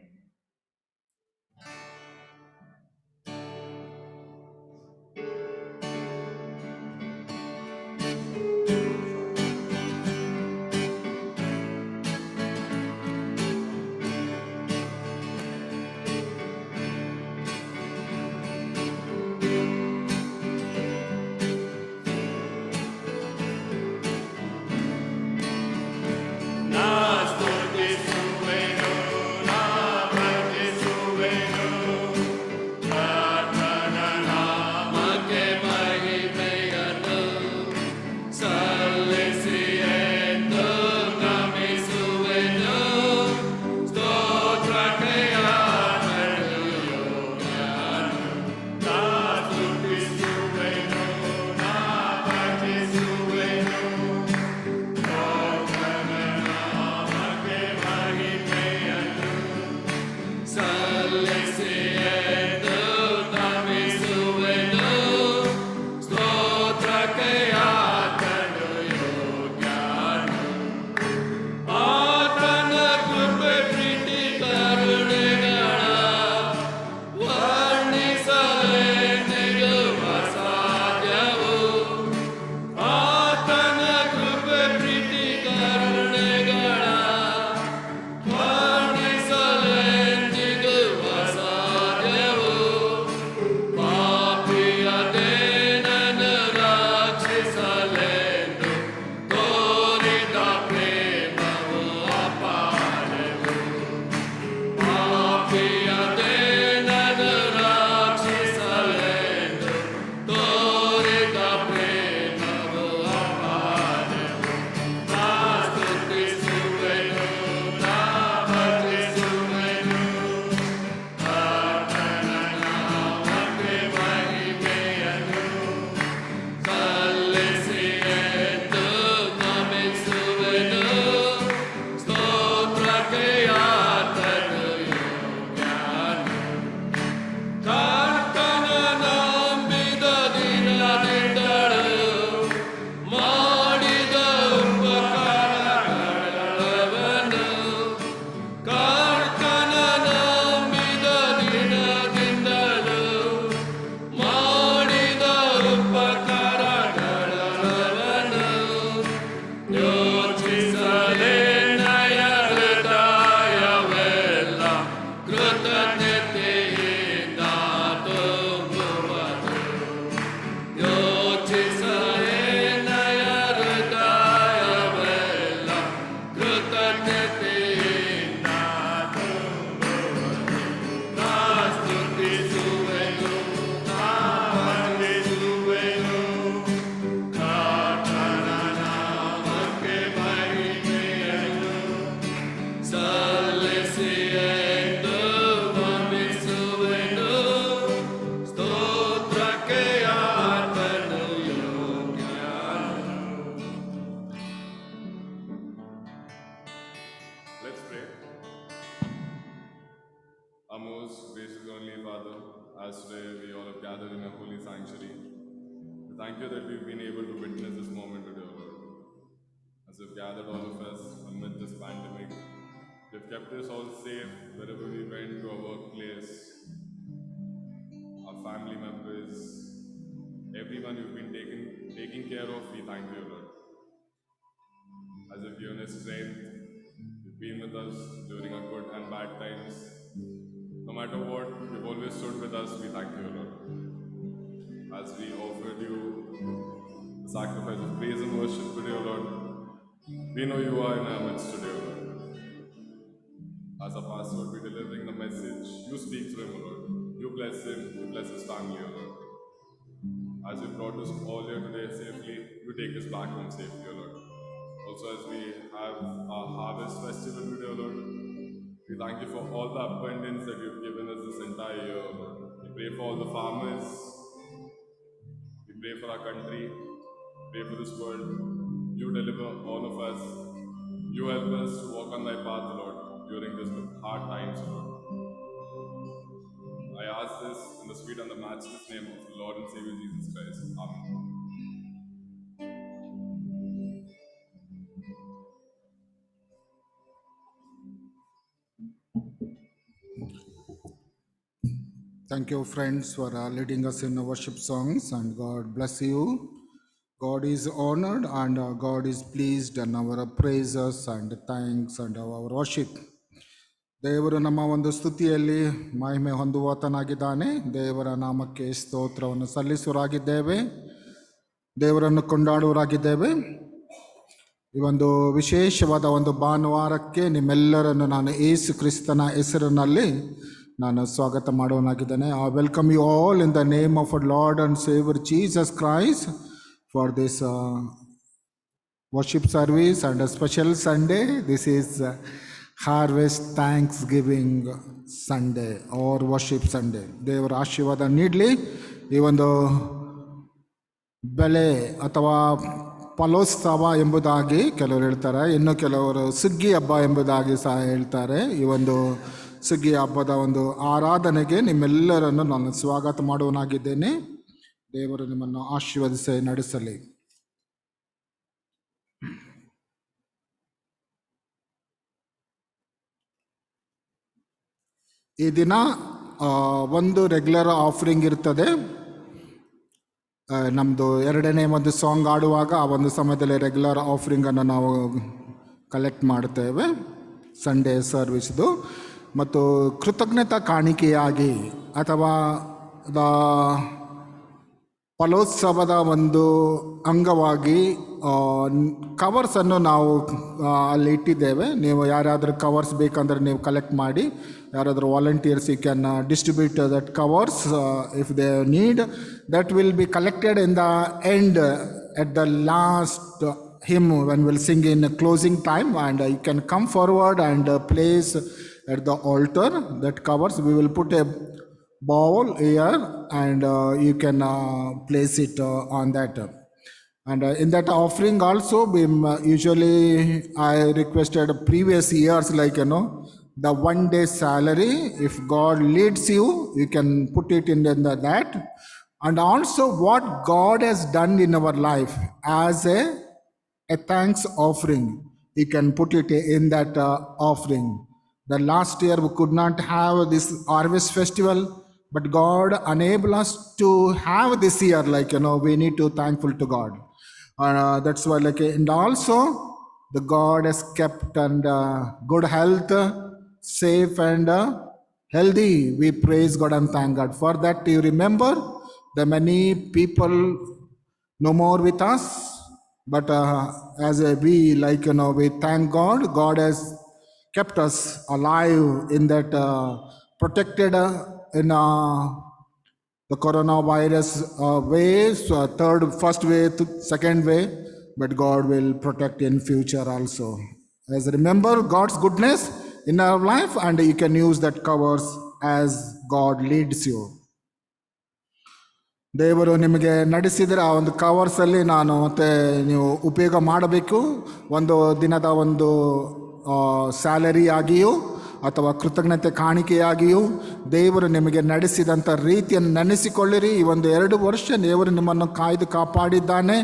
Thank you that we've been able to witness this moment today, O Lord. As you've gathered all of us amid this pandemic, you've kept us all safe wherever we went, to our workplace, our family members, everyone you've been taking care of, we thank you, Lord. As you've given us strength, you've been with us during our good and bad times. No matter what, you've always stood with us, we thank you, Lord. As we offered you the sacrifice of praise and worship today, O Lord, we know you are in our midst today, O Lord. As our pastor will be delivering the message, you speak through him, O Lord. You bless him, you bless his family, O Lord. As you brought us all here today safely, you take us back home safely, O Lord. Also, as we have our harvest festival today, O Lord, we thank you for all the abundance that you've given us this entire year, O Lord. We pray for all the farmers. We pray for our country. Pray for this world. You deliver all of us You help us to walk on thy path, Lord, during this hard times, Lord. I ask this in the sweet and the matchless name of the Lord and Savior Jesus Christ. Amen. Thank you, friends, for leading us in worship songs, and God bless you. God is honored and God is pleased in our praises and thanks and our worship. ದೇವರು ನಮ್ಮ ಒಂದು ಸ್ತುತಿಯಲ್ಲಿ ಮಹಿಮೆ ಹೊಂದುವಾತನಾಗಿದ್ದಾನೆ. ದೇವರ ನಾಮಕ್ಕೆ ಸ್ತೋತ್ರವನ್ನು ಸಲ್ಲಿಸುವರಾಗಿದ್ದೇವೆ, ದೇವರನ್ನು ಕೊಂಡಾಡುವರಾಗಿದ್ದೇವೆ. ಈ ಒಂದು ವಿಶೇಷವಾದ ಒಂದು ಭಾನುವಾರಕ್ಕೆ ನಿಮ್ಮೆಲ್ಲರನ್ನು ನಾನು ಯೇಸು ಕ್ರಿಸ್ತನ ಹೆಸರಿನಲ್ಲಿ ನಾನು ಸ್ವಾಗತ ಮಾಡುವನಾಗಿದ್ದೇನೆ. I welcome you all in the name of our Lord and Saviour Jesus Christ for this worship service and a special Sunday. This is Harvest Thanksgiving Sunday or Worship Sunday. ದೇವರ ಆಶೀರ್ವಾದ ನೀಡಲಿ. ಈ ಒಂದು ಬೆಲೆ ಅಥವಾ ಫಲೋತ್ಸವ ಎಂಬುದಾಗಿ ಕೆಲವರು ಹೇಳ್ತಾರೆ, ಇನ್ನು ಕೆಲವರು ಸುಗ್ಗಿ ಹಬ್ಬ ಎಂಬುದಾಗಿ ಸಹ ಹೇಳ್ತಾರೆ. ಈ ಒಂದು ಸುಗ್ಗಿ ಹಬ್ಬದ ಒಂದು ಆರಾಧನೆಗೆ ನಿಮ್ಮೆಲ್ಲರನ್ನು ನಾನು ಸ್ವಾಗತ ಮಾಡುವನಾಗಿದ್ದೇನೆ. ದೇವರು ನಿಮ್ಮನ್ನು ಆಶೀರ್ವದಿಸಿ ನಡೆಸಲಿ. ಈ ದಿನ ಒಂದು ರೆಗ್ಯುಲರ್ ಆಫರಿಂಗ್ ಇರ್ತದೆ. ನಮ್ಮದು ಎರಡನೇ ಒಂದು ಸಾಂಗ್ ಆಡುವಾಗ ಆ ಒಂದು ಸಮಯದಲ್ಲಿ ರೆಗ್ಯುಲರ್ ಆಫರಿಂಗನ್ನು ನಾವು ಕಲೆಕ್ಟ್ ಮಾಡ್ತೇವೆ ಸಂಡೇ ಸರ್ವಿಸ್ದು. ಮತ್ತು ಕೃತಜ್ಞತಾ ಕಾಣಿಕೆಯಾಗಿ ಅಥವಾ ಫಲೋತ್ಸವದ ಒಂದು ಅಂಗವಾಗಿ ಕವರ್ಸನ್ನು ನಾವು ಅಲ್ಲಿ ಇಟ್ಟಿದ್ದೇವೆ. ನೀವು ಯಾರಾದರೂ ಕವರ್ಸ್ ಬೇಕಂದ್ರೆ ನೀವು ಕಲೆಕ್ಟ್ ಮಾಡಿ. ಯಾರಾದರೂ volunteers you can distribute that covers if they need. That will be collected in the end at the last hymn when we'll sing in closing time, and you can come forward and place at the altar that covers. We will put a bowl here and you can place it on that. And in that offering also, we usually I requested previous years, like the one day salary. If God leads you, you can put it in that. And also what God has done in our life as a thanks offering, you can put it in that offering. The last year we could not have this harvest festival, but God enabled us to have this year. We need to thankful to God. That's why and also the God has kept and good health, safe and healthy. We praise God and thank God for that. You remember the many people no more with us, but as we we thank God. God has kept us alive in that protected in the coronavirus waves, first wave, second wave, but God will protect in future also. As remember God's goodness in our life, and you can use that covers as God leads you. ದೇವರು ನಿಮಗೆ ನಡೆಸಿದರೆ ಆ ಒಂದು ಕವರ್ಸಲ್ಲಿ ನಾನು ಮತ್ತೆ ನೀವು ಉಪಯೋಗ ಮಾಡಬೇಕು. ಒಂದು ದಿನದ ಒಂದು ಸ್ಯಾಲರಿ ಆಗಿಯೂ ಅಥವಾ ಕೃತಜ್ಞತೆ ಕಾಣಿಕೆಯಾಗಿಯೂ ದೇವರು ನಿಮಗೆ ನಡೆಸಿದಂಥ ರೀತಿಯನ್ನು ನೆನೆಸಿಕೊಳ್ಳಿರಿ. ಈ ಒಂದು 2 ವರ್ಷ ದೇವರು ನಿಮ್ಮನ್ನು ಕಾಯ್ದು ಕಾಪಾಡಿದ್ದಾನೆ,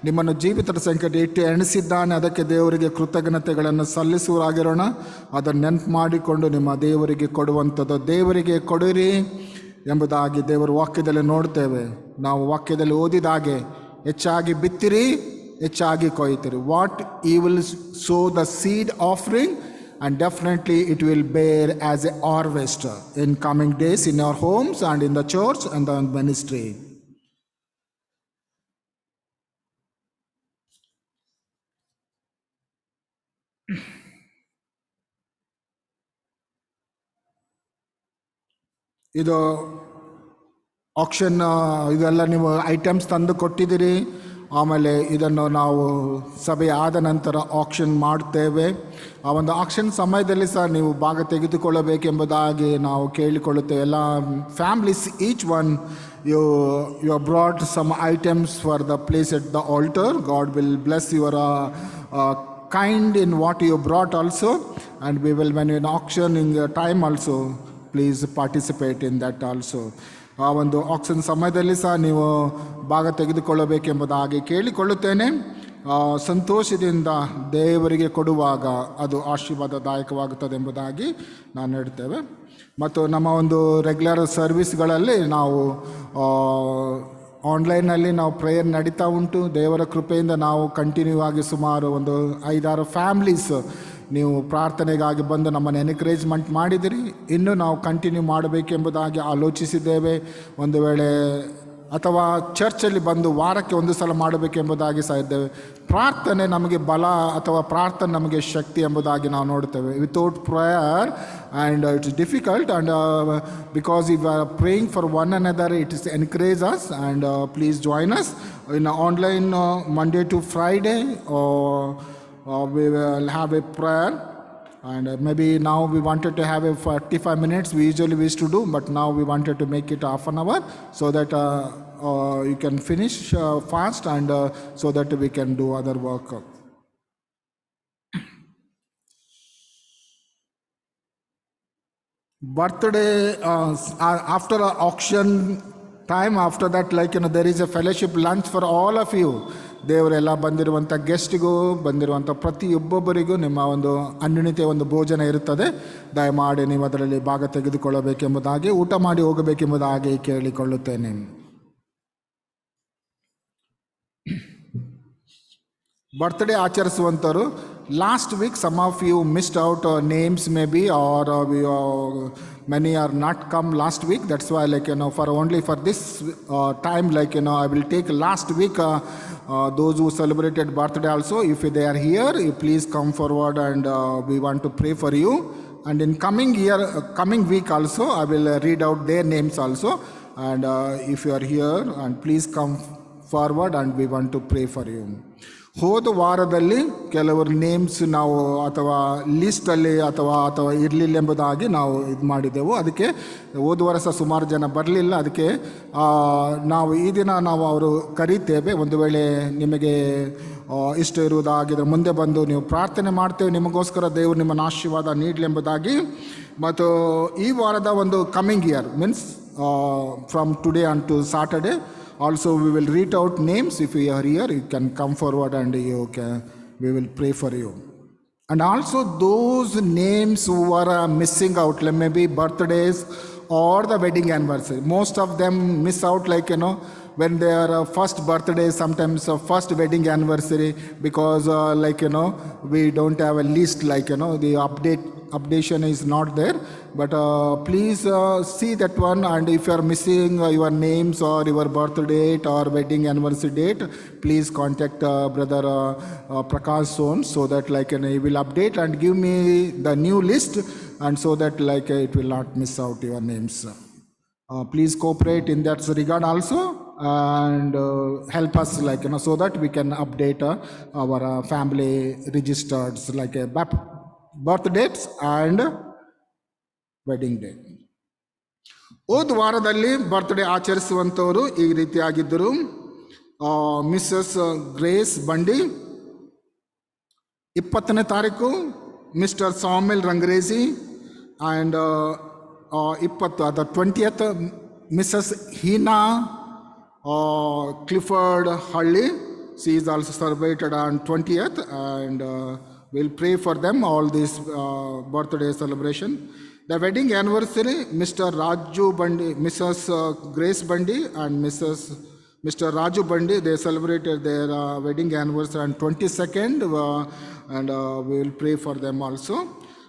ನಿಮ್ಮನ್ನು ಜೀವಿತರ ಸಂಖ್ಯೆ ಇಟ್ಟು ಎಣಿಸಿದ್ದಾನೆ. ಅದಕ್ಕೆ ದೇವರಿಗೆ ಕೃತಜ್ಞತೆಗಳನ್ನು ಸಲ್ಲಿಸುವರಾಗಿರೋಣ. ಅದನ್ನು ನೆನಪು ಮಾಡಿಕೊಂಡು ನಿಮ್ಮ ದೇವರಿಗೆ ಕೊಡುವಂಥದ್ದು ದೇವರಿಗೆ ಕೊಡಿರಿ ಎಂಬುದಾಗಿ ದೇವರ ವಾಕ್ಯದಲ್ಲಿ ನೋಡ್ತೇವೆ. ನಾವು ವಾಕ್ಯದಲ್ಲಿ ಓದಿದ ಹಾಗೆ ಹೆಚ್ಚಾಗಿ ಬಿತ್ತಿರಿ, ಹೆಚ್ಚಾಗಿ ಕೊಯ್ತಿರಿ. What you will sow the seed offering, and definitely it will bear as a harvest in coming days in our homes and in the church and the ministry. ಇದು ಆಕ್ಷನ್, ಇದೆಲ್ಲ ನೀವು ಐಟಮ್ಸ್ ತಂದು ಕೊಟ್ಟಿದ್ದೀರಿ. ಆಮೇಲೆ ಇದನ್ನು ನಾವು ಸಭೆ ಆದ ನಂತರ ಆಕ್ಷನ್ ಮಾಡ್ತೇವೆ. ಆ ಒಂದು ಆಕ್ಷನ್ ಸಮಯದಲ್ಲಿ ಸಹ ನೀವು ಭಾಗ ತೆಗೆದುಕೊಳ್ಳಬೇಕೆಂಬುದಾಗಿ ನಾವು ಕೇಳಿಕೊಳ್ಳುತ್ತೇವೆ. ಎಲ್ಲ families, each one you have brought some items for the place at the altar. God will bless your kind in what you brought also, and we will, when in auction in the time also, please participate in that also. ಆ ಒಂದು action ಸಮಯದಲ್ಲಿ ಸಹ ನೀವು ಭಾಗ ತೆಗೆದುಕೊಳ್ಳಬೇಕೆಂಬುದಾಗಿ ಕೇಳಿಕೊಳ್ಳುತ್ತೇನೆ. ಸಂತೋಷದಿಂದ ದೇವರಿಗೆ ಕೊಡುವಾಗ ಅದು ಆಶೀರ್ವಾದದಾಯಕವಾಗುತ್ತದೆ ಎಂಬುದಾಗಿ ನಾನು ಹೇಳ್ತೇವೆ. ಮತ್ತು ನಮ್ಮ ಒಂದು ರೆಗ್ಯುಲರ್ ಸರ್ವಿಸ್ಗಳಲ್ಲಿ ನಾವು ಆನ್ಲೈನಲ್ಲಿ ನಾವು ಪ್ರೇಯರ್ ನಡೀತಾ ಉಂಟು. ದೇವರ ಕೃಪೆಯಿಂದ ನಾವು ಕಂಟಿನ್ಯೂ ಆಗಿ ಸುಮಾರು ಒಂದು 5-6 ಫ್ಯಾಮ್ಲೀಸ್ ನೀವು ಪ್ರಾರ್ಥನೆಗಾಗಿ ಬಂದು ನಮ್ಮನ್ನು ಎನ್ಕರೇಜ್ಮೆಂಟ್ ಮಾಡಿದಿರಿ. ಇನ್ನೂ ನಾವು ಕಂಟಿನ್ಯೂ ಮಾಡಬೇಕೆಂಬುದಾಗಿ ಆಲೋಚಿಸಿದ್ದೇವೆ. ಒಂದು ವೇಳೆ ಅಥವಾ ಚರ್ಚಲ್ಲಿ ಬಂದು ವಾರಕ್ಕೆ ಒಂದು ಸಲ ಮಾಡಬೇಕೆಂಬುದಾಗಿ ಸಹ ಇದ್ದೇವೆ. ಪ್ರಾರ್ಥನೆ ನಮಗೆ ಬಲ ಅಥವಾ ಪ್ರಾರ್ಥನೆ ನಮಗೆ ಶಕ್ತಿ ಎಂಬುದಾಗಿ ನಾವು ನೋಡ್ತೇವೆ. Without prayer and it's difficult, and because you are praying for one another, it is encourage us, and please join us in online Monday to Friday. We will have a prayer, and maybe now we wanted to have a 45 minutes. We usually used to do, but now we wanted to make it half an hour so that you can finish fast, and so that we can do other work. Birthday after auction time, after that, there is a fellowship lunch for all of you. ದೇವರೆಲ್ಲ ಬಂದಿರುವಂಥ ಗೆಸ್ಟಿಗೂ ಬಂದಿರುವಂಥ ಪ್ರತಿಯೊಬ್ಬೊಬ್ಬರಿಗೂ ನಿಮ್ಮ ಒಂದು ಅನ್ಯೋನ್ಯತೆಯ ಒಂದು ಭೋಜನ ಇರುತ್ತದೆ. ದಯಮಾಡಿ ನೀವು ಅದರಲ್ಲಿ ಭಾಗ ತೆಗೆದುಕೊಳ್ಳಬೇಕೆಂಬುದಾಗಿ, ಊಟ ಮಾಡಿ ಹೋಗಬೇಕೆಂಬುದಾಗಿ ಕೇಳಿಕೊಳ್ಳುತ್ತೇನೆ. ಬರ್ತ್ಡೇ ಆಚರಿಸುವಂಥವ್ರು, last week some of you missed out names maybe, or many are not come last week. That's why for only for this time, I will take last week those who celebrated birthday also. If they are here, you please come forward, and we want to pray for you. And in coming week also, I will read out their names also. And if you are here, and please come forward, and we want to pray for you. ಹೋದ ವಾರದಲ್ಲಿ ಕೆಲವರು names ನಾವು ಅಥವಾ ಲೀಸ್ಟಲ್ಲಿ ಅಥವಾ ಇರಲಿಲ್ಲ ಎಂಬುದಾಗಿ ನಾವು ಇದು ಮಾಡಿದ್ದೆವು. ಅದಕ್ಕೆ ಹೋದ ವರ್ಷ ಸುಮಾರು ಜನ ಬರಲಿಲ್ಲ. ಅದಕ್ಕೆ ನಾವು ಈ ದಿನ ನಾವು ಅವರು ಕರೀತೇವೆ. ಒಂದು ವೇಳೆ ನಿಮಗೆ ಇಷ್ಟ ಇರುವುದಾಗಿದ್ದರೆ ಮುಂದೆ ಬಂದು ನೀವು ಪ್ರಾರ್ಥನೆ ಮಾಡ್ತೇವೆ, ನಿಮಗೋಸ್ಕರ ದೇವರು ನಿಮ್ಮನ್ನು ಆಶೀರ್ವಾದ ನೀಡಲಿ ಎಂಬುದಾಗಿ. ಮತ್ತು ಈ ವಾರದ ಒಂದು coming year means from today on to Saturday also we will read out names. If you are here, you can come forward, and we will pray for you. And also those names who are missing out, maybe birthdays or the wedding anniversary. Most of them miss out, when they are first birthday, sometimes first wedding anniversary, because we don't have a list, the updation is not there. But please see that one, and if you are missing your names or your birth date or wedding anniversary date, please contact brother Prakash Son, so that he will update and give me the new list, and so that it will not miss out your names. Please cooperate in that regard also, and help us so that we can update our family registers, birth dates and wedding day. ಹೋದ ವಾರದಲ್ಲಿ birthday ಆಚರಿಸುವಂಥವರು ಈ ರೀತಿಯಾಗಿದ್ದರು. Missus grace Bandi 20ನೇ ತಾರೀಕು, mister Samil Rangreji, and 20th Mrs Heena Clifford Halli. she is also celebrated on 20th, and we'll pray for them all this birthday celebration. The wedding anniversary, Mr. Raju Bandi, Mrs. Grace Bandi and Mr. Raju Bandi, they celebrated their wedding anniversary on 22nd, and we will pray for them also.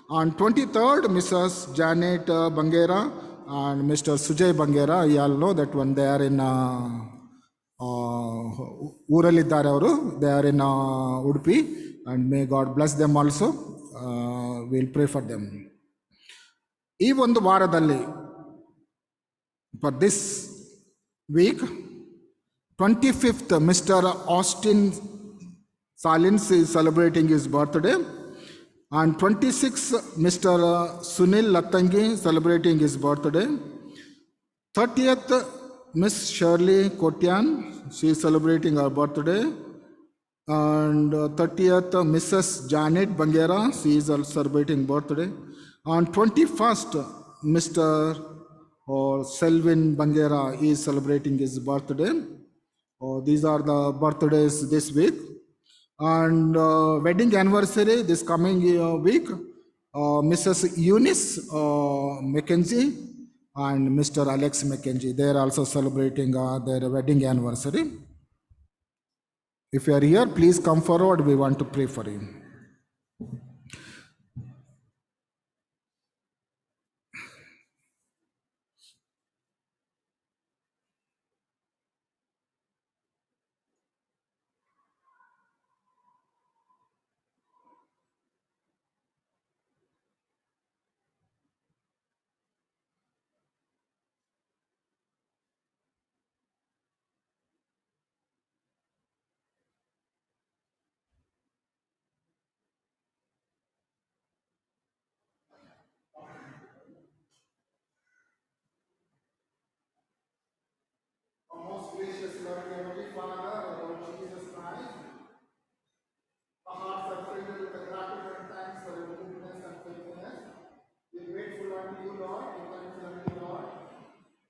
On 23rd, Mrs. Janet Bangera and Mr. Sujay Bangera, you all know that one, they are in ಊರಲ್ಲಿದ್ದಾರೆ ಅವರು, they are in Udupi, and may God bless them also. We'll pray for them. ಈ ಒಂದು ವಾರದಲ್ಲಿ, for this week, 25th, Mr. Austin Salins is celebrating his birthday. On 26th, Mr. Sunil Lattangi celebrating his birthday. 30th, Miss Shirley Kotian, she is celebrating her birthday. And 30th, Mrs. Janet Bangera, she is also celebrating birthday. On 21st, Mr. Selvin Bangera is celebrating his birthday. These are the birthdays this week. And wedding anniversary this coming week, Mrs. Eunice McKenzie and Mr. Alex McKenzie. They are also celebrating their wedding anniversary. If you are here, please come forward. We want to pray for you. Most gracious Lord, Heavenly Father, Lord Jesus Christ, our hearts are filled with the gratitude and thanks for your goodness and faithfulness. We are grateful unto you, Lord. We are thankful unto you, Lord.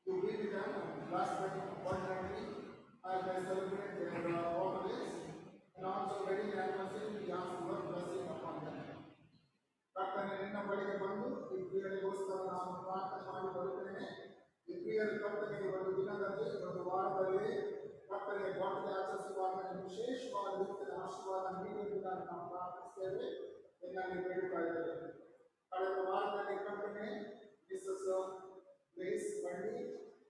To be with them and bless them abundantly as they celebrate their holidays and also wedding anniversary. We ask your blessing upon them. ಕರ್ತನೆ ನಿನ್ನ ಬಳಿಗೆ ಬಂದು ಈ ಪ್ರಿಯರಿಗೋಸ್ಕರ ನಾನು ಪ್ರಾರ್ಥನೆ ಮಾಡಿ ಬರುತ್ತೇನೆ. ಈ ಪ್ರಿಯರ ಕರ್ತನೆಗೆ ಒಂದು ದಿನದಲ್ಲಿ ಒಂದು ವಾರದಲ್ಲಿ ಕರ್ತನೆಗೆ ಬರ್ತ್ಡೇ ಆಚರಿಸುವಾಗ ವಿಶೇಷವಾದ ರೀತಿಯ ಆಶೀರ್ವಾದ ನೀಡುವುದನ್ನು ನಾವು ಪ್ರಾರ್ಥಿಸ್ತೇವೆ ಎನ್ನಲ್ಲಿ ಬೇಡುತ್ತಾ ಇದ್ದೇವೆ. ಕಳೆದ ವಾರದಲ್ಲಿ ಕರ್ತನೆ ಮಿಸಸ್ ಗ್ರೇಸ್ ಬಂಡಿ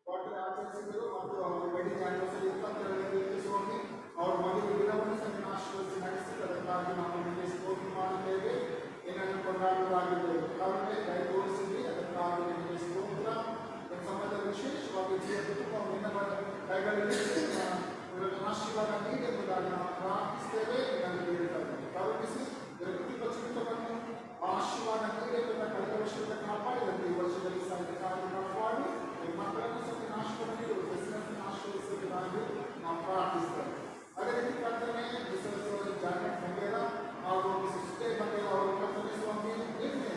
ಬರ್ತ್ಡೇ ಆಚರಿಸಿದರು ಮತ್ತು ಅವರ ವೆಡ್ಡಿಂಗ್ ಆನಿವರ್ಸರಿ 22ನೇ ಸ್ವಾಮಿ ಅವರ ಮದುವೆ ದಿನವನ್ನು ಸಹ ಆಶೀರ್ವದಿಸಿ ನಡೆಸಿದ್ದಕ್ಕಾಗಿ ನಾವು ನಿಮಗೆ ಸ್ತೋತ್ರ ಮಾಡುತ್ತೇವೆ. ಏನನ್ನು ಕೊಂಡಾಡುವುದಾಗಿದ್ದೇವೆ. ಕರುಣೆ ದಯ ತೋರಿಸಿದ್ರಿ, ಅದಕ್ಕಾಗಿ ನಿಮಗೆ ಸ್ತೋತ್ರ. ಸಮಯದ ವಿಶೇಷವಾಗಿ ಕುಟುಂಬ ನಿನ್ನ ಕೈಗಳಲ್ಲಿ ಆಶೀರ್ವಾದ ನೀಡುವುದಾಗಿ ನಾವು ಪ್ರಾರ್ಥಿಸ್ತೇವೆ. ನನಗೆ ಹೇಳಿದ್ದಾರೆ ಕರುಣಿಸಿ ಕುಟುಂಬ ಜೀವಿತವನ್ನು ಆಶೀರ್ವಾದ ನೀಡುವುದನ್ನು ಕಳೆದ ವರ್ಷದಿಂದ ಕಾಪಾಡಿದಂತೆ ಈ ವರ್ಷದಲ್ಲಿ ಸಾಧ್ಯಕಾರಿ ಕಾಪಾಡಿ ಮಕ್ಕಳನ್ನು ಸಹ ಆಶೀರ್ವಾದ ನೀಡುವ ಬಿಸಿನೆಸ್ ಆಶೀರ್ವದಿಸುವುದಾಗಿ ನಾವು ಪ್ರಾರ್ಥಿಸ್ತೇವೆ. ಅದೇ ರೀತಿ ಕರ್ತನೆ ಮಿಸಸ್ ಜಾನೆಟ್ ಬಂಗೇರ ಅವರು ಸಿಸ್ಟೇ ಬಂಗೇರ ಅವರು ಕರ್ತನೆ ಸ್ವಾಮಿ ನಿನ್ನೆ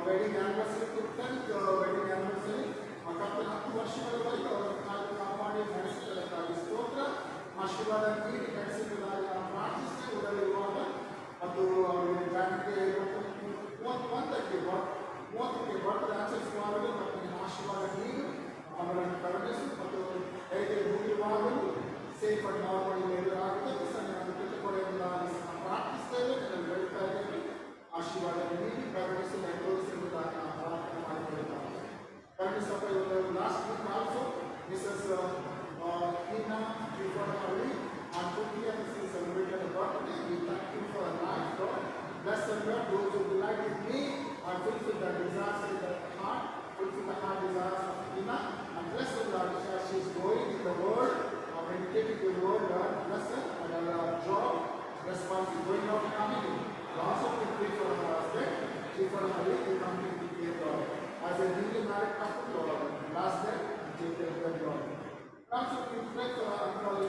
wedding anniversary 10th wedding anniversary ಕರ್ತನೆ 10 ವರ್ಷಗಳವರೆಗೆ ಅವರ ಕಾಪಾಡಿ ನಡೆಸಿದ್ದಕ್ಕಾಗಿ ಸ್ತೋತ್ರ. ಆಶೀರ್ವಾದ ನೀಡಿ ನಡೆಸಿದ್ದಕ್ಕಾಗಿ ನಾವು ಪ್ರಾರ್ಥಿಸ್ತೇವೆ. ಊರಲ್ಲಿರುವಾಗ ಮತ್ತು ಅವರಿಗೆ ಜಾನೆಟ್ಗೆ 31ಕ್ಕೆ ಬರ್ತ್ಡೇ ಆಚರಿಸುವಾಗಲೂ ಕರ್ತನೆ ಆಶೀರ್ವಾದ ನೀಡಿ ಅವರನ್ನು ಕರುಣಿಸಿ ಮತ್ತು ಹೇಗೆ ಹೋಗಿರುವಾಗಲೂ ಸೇಫ್ ಅಂಡ್ ನಾರ್ಮಲ್ ಎದುರಾಗುತ್ತೆ ಸಣ್ಣನ್ನು ಕಿತ್ತುಕೊಳ್ಳುವುದಾಗಿ ನಾವು ಪ್ರಾರ್ಥಿಸ್ತೇವೆ. ನಾವು ಹೇಳ್ತಾ ಇದ್ದೇವೆ ಆಶೀರ್ವಾದ ನೀಡಿ ಕರುಣಿಸಿ ತೋರಿಸಿರುವುದಾಗಿ ನಾವು ಪ್ರಾರ್ಥನೆ ಮಾಡಿಕೊಳ್ಳುತ್ತಾರೆ. ಕರುಣಿಸಪ್ಪ ಇವರು last week also Mrs Hina Trifonali on 20th she celebrated her birthday. We thank you for her life, Lord. Bless her, Lord. Those who delight in me and fulfill the desires of the heart, fulfill the heart desires of Hina, and bless her, Lord, as she is going in the world, meditating the word, Lord. Bless her and her job, responsibility, going out and coming in. Also, we pray for her husband, Trifonali, to continue to care, Lord. As a newly married couple, Lord, bless them and take care of them, Lord. Also, we pray for Uncle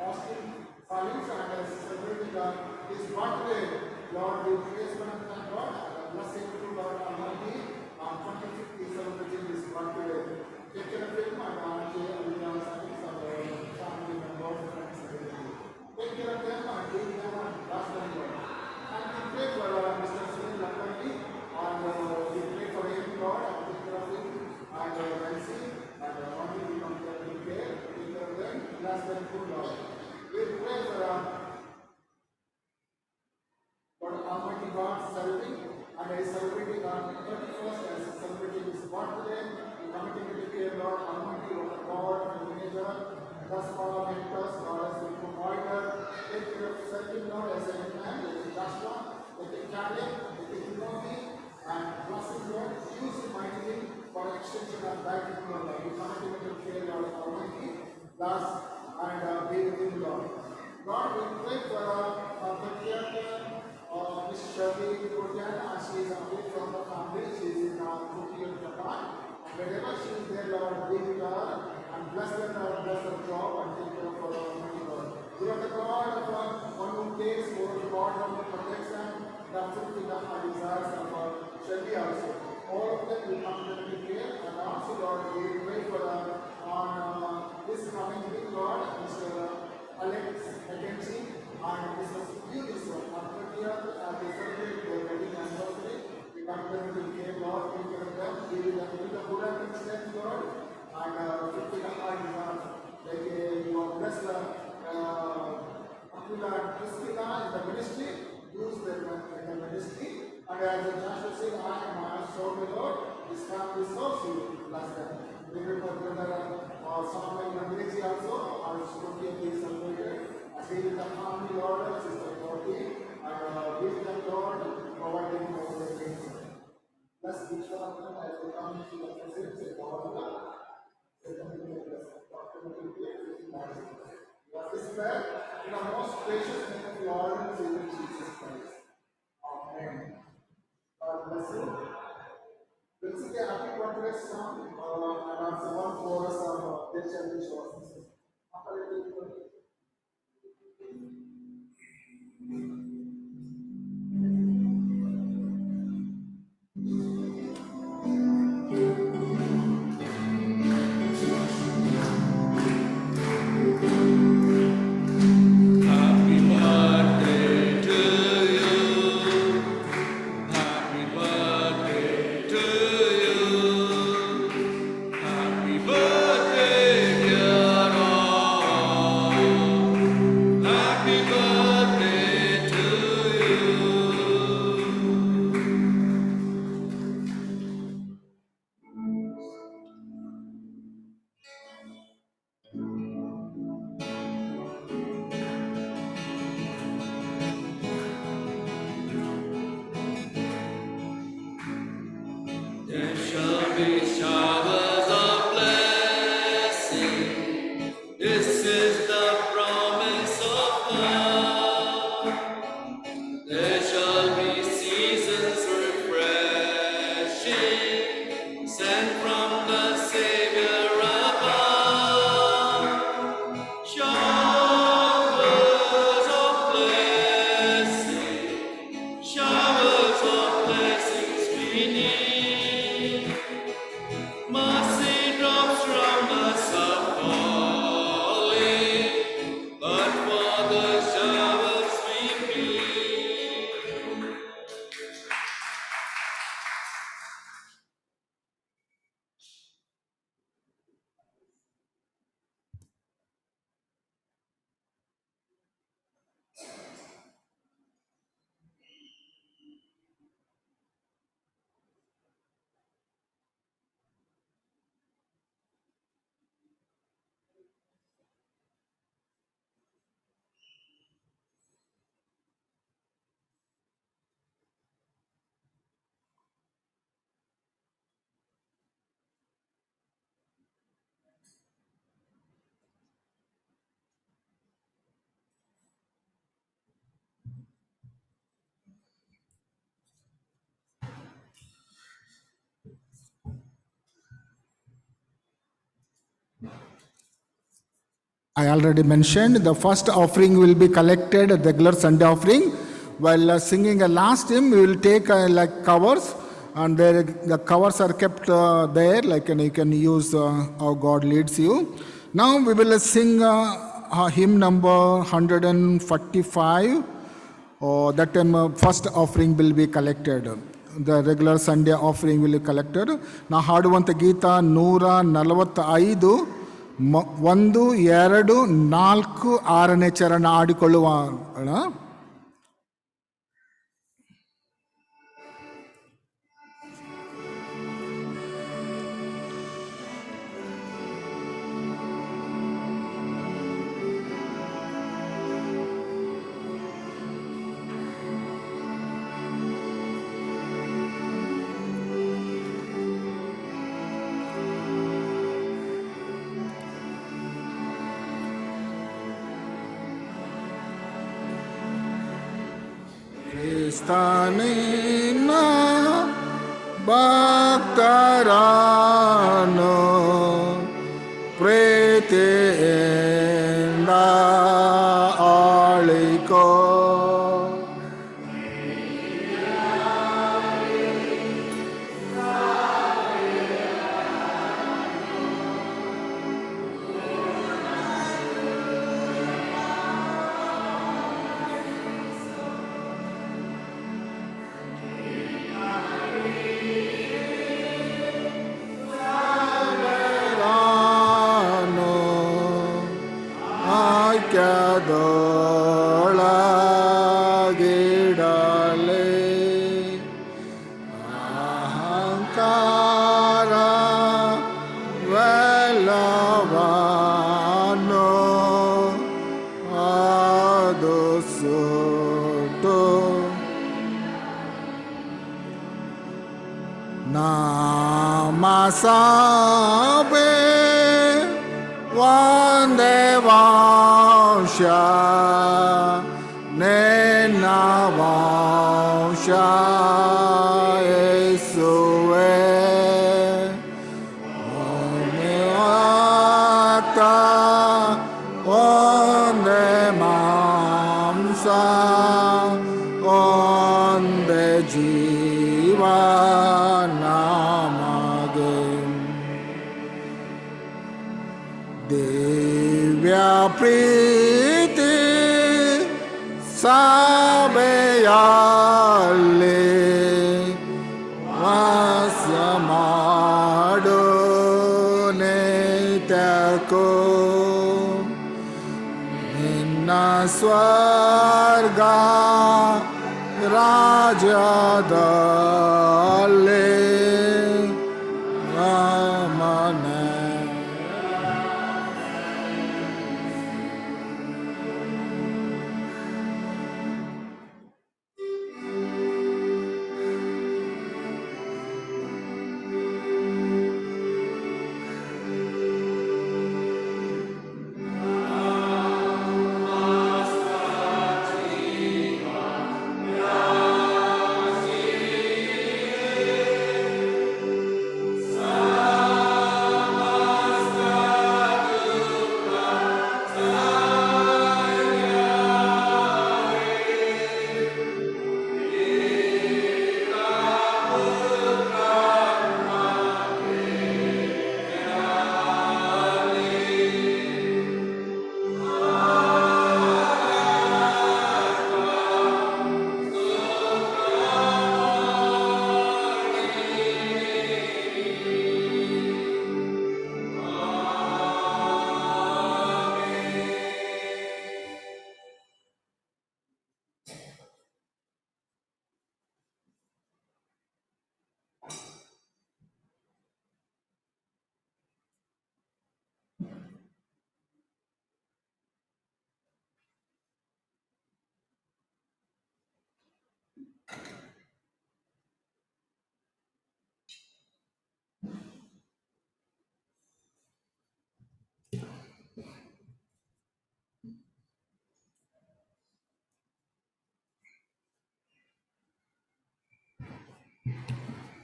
Austin Salis and celebrating his birthday. Lord, we praise for him, thank God. Bless him to Lord Almighty. On 25th, he is celebrating his birthday. Take care of him and Auntie Alina Salis and family members, friends, everything. Take care of them and lead them and bless them, Lord. And we pray for Mr. Sunil Lakani and we pray for him, Lord, and take care of him and Nancy and Auntie will come there to care. Take care of them, bless them, good Lord. We pray for Almighty God serving and is celebrating on 31st as celebrating his birthday. We committing to care, Lord Almighty, Lord God, and Manager, thus far mentors, God as a provider. Take care of serving, Lord, as a man, as a Joshua, as a Caleb, as a Timothy, and blessing, Lord, use him mightily for extension of life in your life. We committing to care, Lord Almighty, thus and be with him, Lord. Lord, we pray for the care Miss Shirley Kotiana, she is away from the family, she is in Tokyo, Japan. And wherever she is there, Lord, be with her and bless her, Lord, bless her job and take care of her money, Lord. You are the God of one who of them will come to the prayer, and also, Lord, we will pray for on this coming week, Lord, Mr. Alex McKenzie, and Mrs. Eunice, on 30th, they celebrate their wedding anniversary. We come to them to pray, Lord, we pray them, give them the good and strength, Lord, and fulfill the heart desires. Like you have blessed Aquila and Priscilla in the ministry, use them in the ministry. And as Joshua said, I am my soul, the Lord, this family is also bless them. We pray for brother Samuel Nandreji also, our student is celebrated. As he with the family, Lord, Sister Dorothy, and with them, Lord, provide them for their things. Bless each one of them as they come to the presence of God. This prayer in the most gracious name of Lord and Savior Jesus Christ. Amen. God bless you. We'll sing a happy birthday song and answer one chorus of their childish voices. Happy birthday to you. Happy birthday to you. Happy birthday, dear all. Happy birthday to you. There shall be showers of blessing. This is the promise of God. There shall be seasons refreshing, sent from the Savior above. Showers of blessing, showers of blessings we need. Mercy drops from us are falling, but for the showers we plead. I already mentioned the first offering will be collected at the regular Sunday offering. While singing a last hymn, we will take like covers, and the covers are kept there, like you can use how God leads you. Now we will sing hymn number 145. That time first offering will be collected. The regular Sunday offering will be collected. Now ಹಾಡುವಂಥ ಗೀತ 145 1, 2, 4, 6ನೇ ಚರಣ ಆಡಿಕೊಳ್ಳುವ. ಕ್ರಿಸ್ತನಿನ ಭಕ್ತರನ್ನು ಪ್ರೀತಿಯಿಂದ ಆಳಿಕೋ. Masabe Vande Vansha Nena Vansha Yesue Omeata Vande Mamsa Vande Jiva Divya Priti Sabeyale Vasamadu Netako Inna Swarga Rajadale Ramana.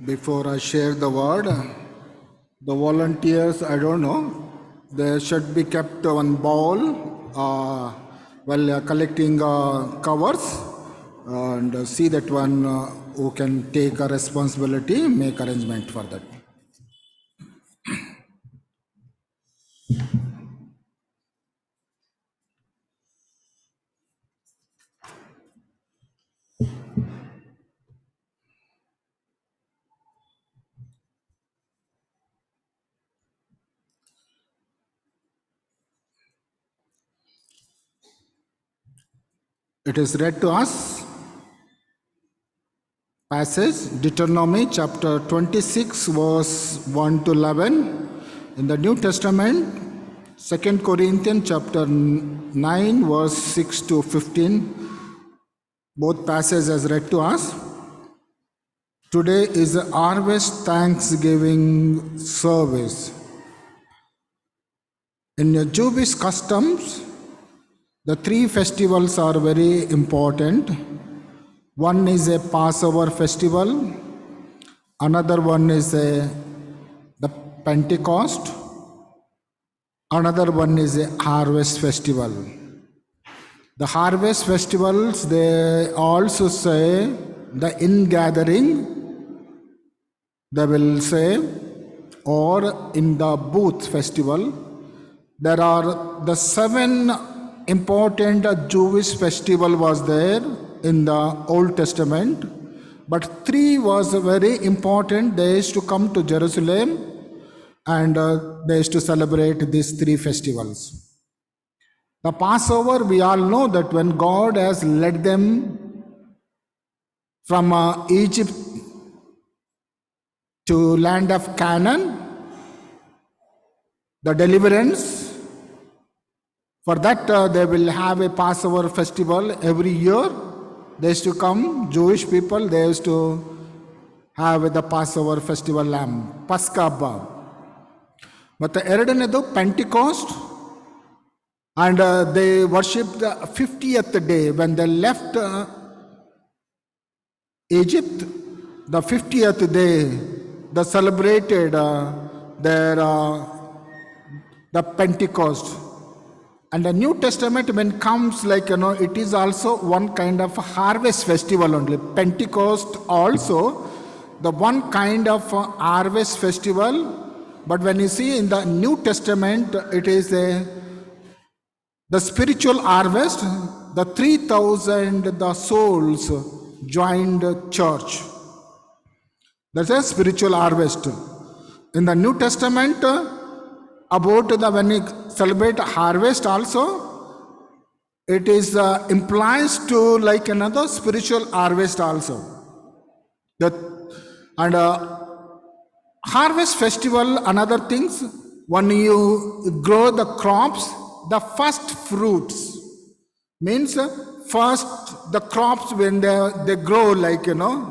Before I share the word, the volunteers, I don't know, they should be kept one bowl while collecting covers, and see that one who can take a responsibility, make arrangement for that. It is read to us, passage Deuteronomy chapter 26 verse 1 to 11. In the New Testament, 2 Corinthians chapter 9 verse 6 to 15. Both passages as read to us. Today is the harvest Thanksgiving service. In the Jewish customs, the three festivals are very important. One is a Passover festival, another one is the Pentecost, another one is a harvest festival. The harvest festivals, they also say the ingathering, they will say, or in the booth festival. There are the 7 important Jewish festival was there in the Old Testament, but 3 was very important. They used to come to Jerusalem and they used to celebrate these 3 festivals. The Passover, we all know that when God has led them from Egypt to land of Canaan, the deliverance, for that they will have a Passover festival every year. They used to come, Jewish people, they used to have the Passover festival lamb, ಪಸ್ಕ ಹಬ್ಬ. ಮತ್ತು ಎರಡನೇದು Pentecost, and they worshiped the 50th day when they left Egypt. The 50th day they celebrated their the Pentecost. And the New Testament, when comes, like, it is also one kind of harvest festival only. Pentecost also the one kind of harvest festival. But when you see in the New Testament, it is the spiritual harvest. The 3,000 the souls joined church. That's a spiritual harvest. In the New Testament, about the when we celebrate harvest also, it is implies to like another spiritual harvest also. And harvest festival, another things, when you grow the crops, the first fruits means first the crops when they grow, like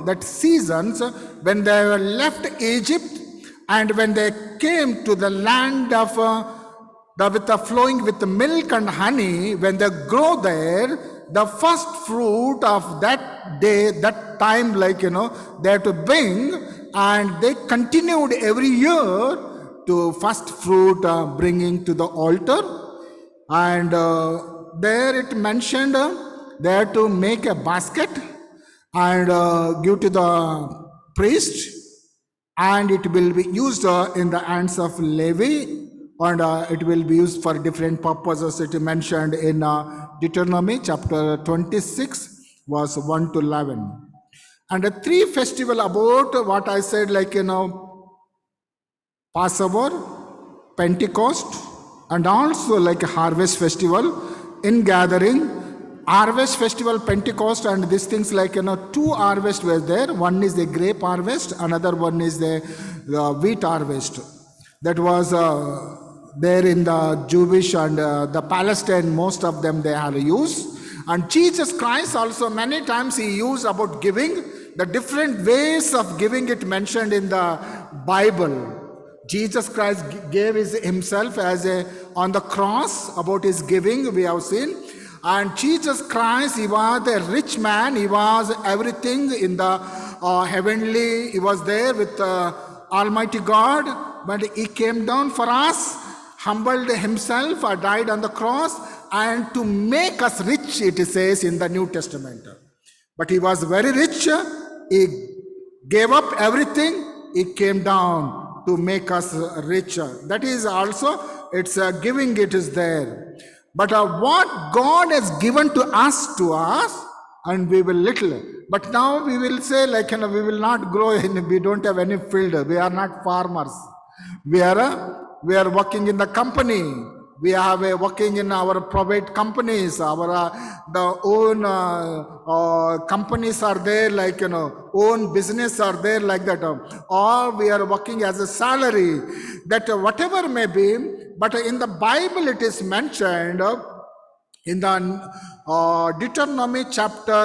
that seasons when they left Egypt. And when they came to the land of flowing with milk and honey, when they grow there, the first fruit of that day, that time, like they have to bring, and they continued every year to first fruit bringing to the altar. And there it mentioned they have to make a basket and give to the priest. And it will be used in the hands of Levi, and it will be used for different purposes. It is mentioned in Deuteronomy chapter 26, verse 1 to 11. And the three festival about what I said, like Passover, Pentecost, and also like a harvest festival in gathering. Harvest festival, Pentecost, and these things, like two harvest were there. One is the grape harvest, another one is the wheat harvest. That was there in the Jewish and the Palestine, most of them they have used. And Jesus Christ also many times he used about giving, the different ways of giving it mentioned in the Bible. Jesus Christ gave himself as on the cross, about his giving we have seen. And Jesus Christ, he was a rich man, he was everything in the heavenly, he was there with Almighty God, but he came down for us, humbled himself, died on the cross, and to make us rich, it says in the New Testament. But he was very rich, he gave up everything, he came down to make us rich. That is also, it's giving, it is there. But what God has given to us, and we will little. But now we will say, like, we will not grow in, we don't have any field, we are not farmers. We are working in the company. We are working in our private companies, our the own companies are there, like own business are there, like that. Or we are working as a salary, that whatever may be. But in the Bible it is mentioned in the Deuteronomy chapter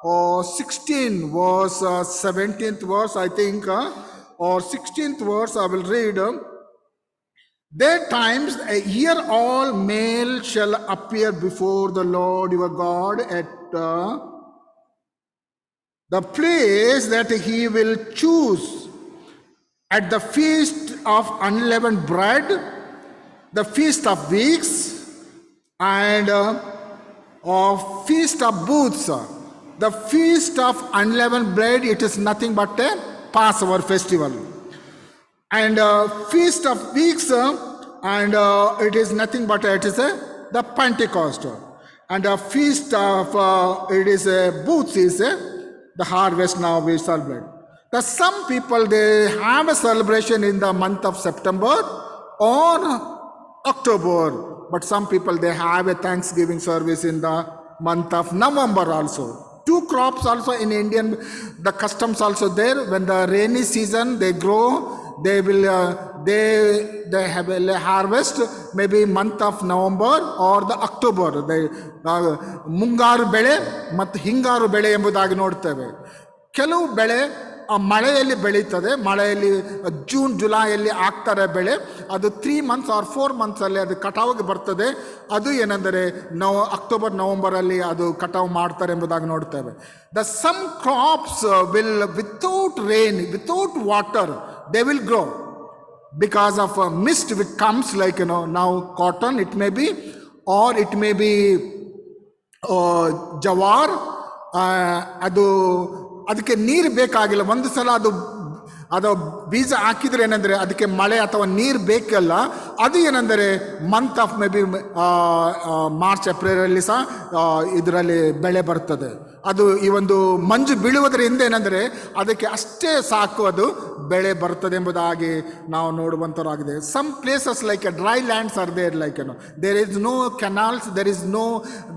16 verse 17th verse, I think, or 16th verse I will read. There times a year all male shall appear before the Lord your God at the place that he will choose, at the feast of unleavened bread, the feast of weeks, and feast of booths. The feast of unleavened bread, it is nothing but a Passover festival. And feast of weeks, and it is nothing but it is the Pentecost. And a feast of it is booths is the harvest now we celebrate. The some people they have a celebration in the month of September or October, but some people they have a Thanksgiving service in the month of November also. Two crops also in Indian, the customs also there. When the rainy season they grow, they will they have a harvest maybe month of November or the October. They ಮುಂಗಾರು ಬೆಳೆ ಮತ್ತು ಹಿಂಗಾರು ಬೆಳೆ ಎಂಬುದಾಗಿ ನೋಡ್ತೇವೆ. ಕೆಲವು ಬೆಳೆ ಮಳೆಯಲ್ಲಿ ಬೆಳೀತದೆ, ಮಳೆಯಲ್ಲಿ ಜೂನ್ ಜುಲೈಯಲ್ಲಿ ಆಗ್ತಾರೆ ಬೆಳೆ. ಅದು 3 months or 4 months ಅಲ್ಲಿ ಅದು ಕಟಾವಿಗೆ ಬರ್ತದೆ. ಅದು ಏನೆಂದರೆ ಅಕ್ಟೋಬರ್ ನವಂಬರಲ್ಲಿ ಅದು ಕಟಾವು ಮಾಡ್ತಾರೆ ಎಂಬುದಾಗಿ ನೋಡ್ತೇವೆ. Some crops will without rain, without water, they will grow because of a mist which comes, like now cotton it may be, or it may be jawar. ಅದು ಅದಕ್ಕೆ ನೀರು ಬೇಕಾಗಿಲ್ಲ. ಒಂದು ಸಲ ಅದು ಬೀಜ ಹಾಕಿದ್ರೆ ಏನಂದರೆ ಅದಕ್ಕೆ ಮಳೆ ಅಥವಾ ನೀರು ಬೇಕಲ್ಲ. ಅದು ಏನೆಂದರೆ month of maybe March ಏಪ್ರಿಲಲ್ಲಿ ಸಹ ಇದರಲ್ಲಿ ಬೆಳೆ ಬರ್ತದೆ. ಅದು ಈ ಒಂದು ಮಂಜು ಬೀಳುವುದರಿಂದ ಏನಂದರೆ ಅದಕ್ಕೆ ಅಷ್ಟೇ ಸಾಕು, ಅದು ಬೆಳೆ ಬರ್ತದೆ ಎಂಬುದಾಗಿ ನಾವು ನೋಡುವಂಥದ್ದಾಗಿದೆ. Some places like dry lands are there, like there is no canals, there is no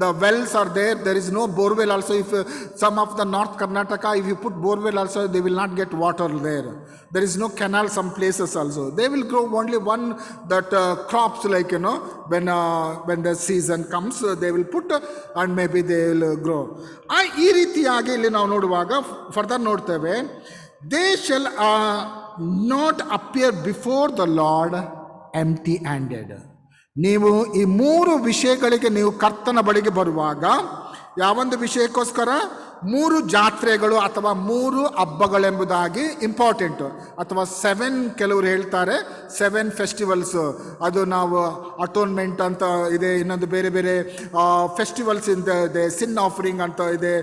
the wells are there is no borewell also. If some of the North Karnataka, if you put borewell also, they will not get water there. There is no canal some places also. They will grow only one that crops, like when the season comes, they will put and maybe they will grow. ಈ ರೀತಿಯಾಗಿ ಇಲ್ಲಿ ನಾವು ನೋಡುವಾಗ further ನೋಡ್ತೇವೆ, they shall not appear before the lord empty handed. ನೀವು ಈ 3 ವಿಷಯಗಳಿಗೆ ನೀವು ಕರ್ತನ ಬಳಿಗೆ ಬರುವಾಗ, ಯಾವೊಂದು ವಿಷಯಕ್ಕೋಸ್ಕರ 3 ಜಾತ್ರೆಗಳು ಅಥವಾ 3 ಹಬ್ಬಗಳೆಂಬುದಾಗಿ ಇಂಪಾರ್ಟೆಂಟು, ಅಥವಾ 7 ಕೆಲವರು ಹೇಳ್ತಾರೆ 7 ಫೆಸ್ಟಿವಲ್ಸ್. ಅದು ನಾವು ಅಟೋನ್ಮೆಂಟ್ ಅಂತ ಇದೆ, ಇನ್ನೊಂದು ಬೇರೆ ಬೇರೆ ಫೆಸ್ಟಿವಲ್ಸ್ ಇದೆ, ಸಿನ್ ಆಫರಿಂಗ್ ಅಂತ ಇದೆ.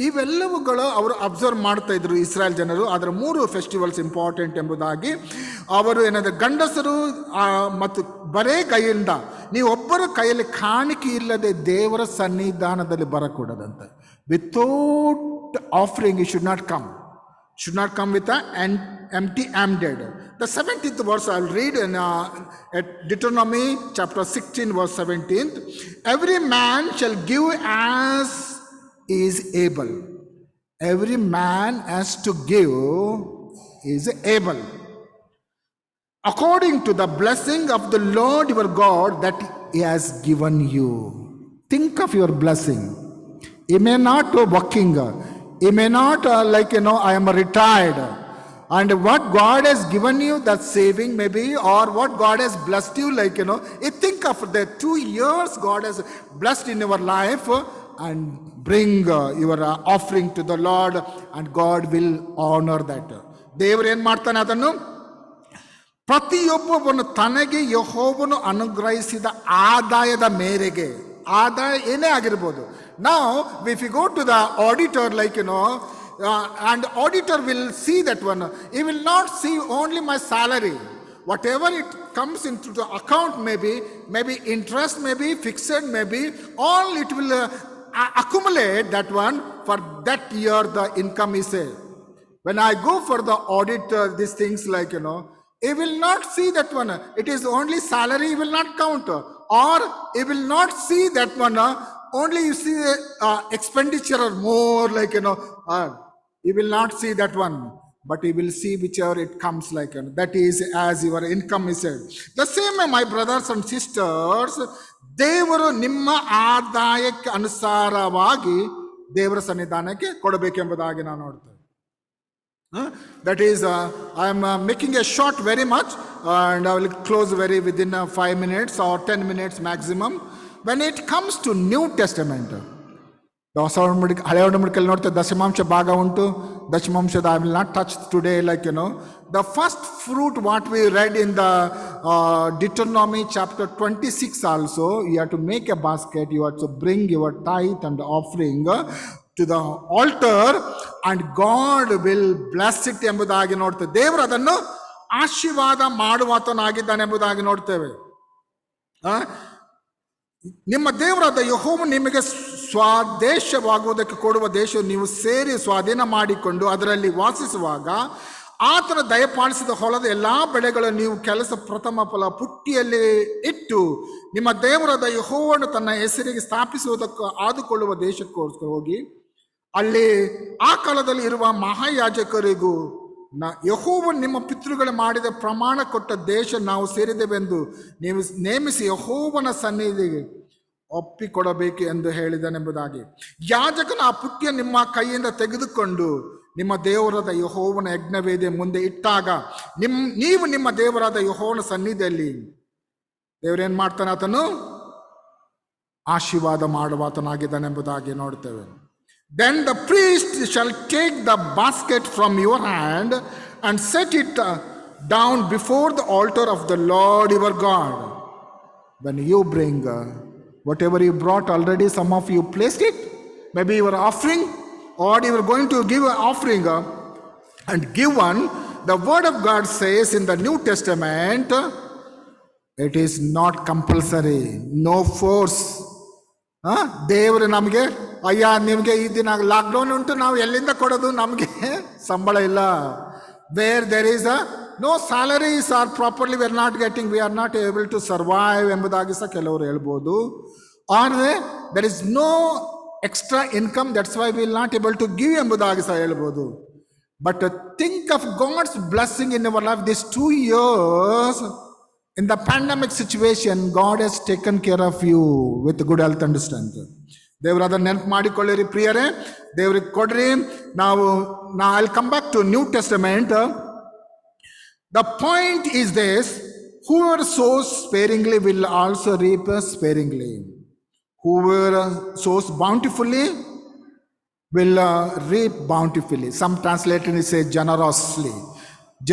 ಇವೆಲ್ಲವುಗಳು ಅವರು ಅಬ್ಸರ್ವ್ ಮಾಡ್ತಾ ಇದ್ರು ಇಸ್ರಾಯೇಲ್ ಜನರು. ಅದರ 3 ಫೆಸ್ಟಿವಲ್ಸ್ ಇಂಪಾರ್ಟೆಂಟ್ ಎಂಬುದಾಗಿ ಅವರು ಏನಂದರೆ, ಗಂಡಸರು ಮತ್ತು ಬರೇ ಕೈಯಿಂದ, ನೀವು ಒಬ್ಬರ ಕೈಯಲ್ಲಿ ಕಾಣಿಕೆ ಇಲ್ಲದೆ ದೇವರ ಸನ್ನಿಧಾನದಲ್ಲಿ ಬರಕೂಡದಂತೆ. Without offering you should not come with an empty handed. The 17th verse I'll read in at Deuteronomy chapter 16 verse 17th. Every man shall give as is able. Every man has to give is able, according to the blessing of the Lord your God that he has given you. Think of your blessing. He may not be working. He may not I am retired. And what God has given you, that saving maybe, or what God has blessed you, you think of the 2 years God has blessed in your life, and bring your offering to the Lord, and God will honor that. ದೇವರು ಏನು ಮಾಡ್ತಾನೆ, ಅದನ್ನು ಪ್ರತಿಯೊಬ್ಬವನ್ನು ತನಗೆ ಯೆಹೋವನು ಅನುಗ್ರಹಿಸಿದ ಆದಾಯದ ಮೇರೆಗೆ, ಆದಾಯ ಏನೇ ಆಗಿರ್ಬೋದು. Now if you go to the auditor, and auditor will see that one, he will not see only my salary, whatever it comes into the account, maybe interest, maybe fixed, maybe all it will accumulate that one for that year the income is there. When I go for the auditor, these things he will not see that one, it is only salary, he will not count, or he will not see that one only you see expenditure or more, he will not see that one, but he will see whichever it comes, that is as your income is said. The same way, my brothers and sisters, ದೇವರು ನಿಮ್ಮ ಆದಾಯಕ್ಕೆ ಅನುಸಾರವಾಗಿ ದೇವರ ಸನ್ನಿಧಾನಕ್ಕೆ ಕೊಡಬೇಕೆಂಬುದಾಗಿ ನಾವು ನೋಡ್ತೇವೆ. That is, I am making a short very much, and I will close within 5 minutes or 10 minutes maximum. When it comes to New Testament, ಹಳೆಯ ಒಡಂಬಡಿಕೆಯಲ್ಲಿ ನೋಡ್ತೇವೆ ದಶಮಾಂಶ ಭಾಗ ಉಂಟು. ದಶಮಾಂಶದ I will not touch today, the first fruit what we read in the Deuteronomy chapter 26 also, you have to make a basket, you have to bring your tithe and offering to the altar, and God will bless it ಎಂಬುದಾಗಿ ನೋಡ್ತೇವೆ. ದೇವರು ಅದನ್ನು ಆಶೀರ್ವಾದ ಮಾಡುವಾತನಾಗಿದ್ದಾನೆ ಎಂಬುದಾಗಿ ನೋಡ್ತೇವೆ. ನಿಮ್ಮ ದೇವರಾದ ಯೆಹೋವನು ನಿಮಗೆ ಸ್ವದೇಶವಾಗುವುದಕ್ಕೆ ಕೊಡುವ ದೇಶವನ್ನು ನೀವು ಸೇರಿ ಸ್ವಾಧೀನ ಮಾಡಿಕೊಂಡು ಅದರಲ್ಲಿ ವಾಸಿಸುವಾಗ, ಆತನ ದಯಪಾಲಿಸಿದ ಹೊಲದ ಎಲ್ಲ ಬೆಳೆಗಳನ್ನು ನೀವು ಕೆಲಸ ಪ್ರಥಮ ಫಲ ಪುಟ್ಟಿಯಲ್ಲಿ ಇಟ್ಟು ನಿಮ್ಮ ದೇವರಾದ ಯೆಹೋವನು ತನ್ನ ಹೆಸರಿಗೆ ಸ್ಥಾಪಿಸುವುದಕ್ಕೆ ಆದುಕೊಳ್ಳುವ ದೇಶಕ್ಕೋಸ್ಕರ ಹೋಗಿ, ಅಲ್ಲಿ ಆ ಕಾಲದಲ್ಲಿ ಇರುವ ಮಹಾಯಾಜಕರಿಗೂ ಯೆಹೋವನು ನಿಮ್ಮ ಪಿತೃಗಳು ಮಾಡಿದ ಪ್ರಮಾಣ ಕೊಟ್ಟ ದೇಶ ನಾವು ಸೇರಿದೆವೆಂದು ನೀವು ನೇಮಿಸಿ ಯೆಹೋವನ ಸನ್ನಿಧಿಗೆ ಒಪ್ಪಿಕೊಡಬೇಕು ಎಂದು ಹೇಳಿದನೆಂಬುದಾಗಿ, ಯಾಜಕನ ಆ ಪುಟ್ಟಿಯ ನಿಮ್ಮ ಕೈಯಿಂದ ತೆಗೆದುಕೊಂಡು ನಿಮ್ಮ ದೇವರಾದ ಯೆಹೋವನ ಯಜ್ಞವೇದಿಯ ಮುಂದೆ ಇಟ್ಟಾಗ ನೀವು ನಿಮ್ಮ ದೇವರಾದ ಯೆಹೋವನ ಸನ್ನಿಧಿಯಲ್ಲಿ ದೇವರೇನ್ ಮಾಡ್ತಾನೆ, ಆತನು ಆಶೀರ್ವಾದ ಮಾಡುವಾತನಾಗಿದ್ದಾನೆಂಬುದಾಗಿ ನೋಡ್ತೇವೆ. Then the priest shall take the basket from your hand and set it down before the altar of the Lord your God. When you bring whatever you brought already, some of you placed it, maybe you were offering or you were going to give an offering and give one. The word of God says in the New Testament, it is not compulsory, no force. ದೇವರು ನಮಗೆ ಅಯ್ಯ ನಿಮಗೆ ಈ ದಿನ lockdown ಉಂಟು, ನಾವು ಎಲ್ಲಿಂದ ಕೊಡೋದು, ನಮಗೆ ಸಂಬಳ ಇಲ್ಲ. Where there is no salaries are properly we are not getting, we are not able to survive ಎಂಬುದಾಗಿ ಸಹ ಕೆಲವರು ಹೇಳ್ಬೋದು. Or there is no extra income, that's why will not able to give ಎಂಬುದಾಗಿ ಸಹ ಹೇಳ್ಬೋದು. But think of God's blessing in our life this 2 years. In the pandemic situation, God has taken care of you with good health and strength. ದೇವರು ಅದನ್ನು ನೆನಪು ಮಾಡಿಕೊಳ್ಳಿರಿ ಪ್ರಿಯರೇ, ದೇವ್ರಿಗೆ ಕೊಡ್ರಿ. ನಾವು I'll come back to New Testament. The point is this: whoever sows sparingly will also reap sparingly. Whoever sows bountifully will reap bountifully. Some translations say generously.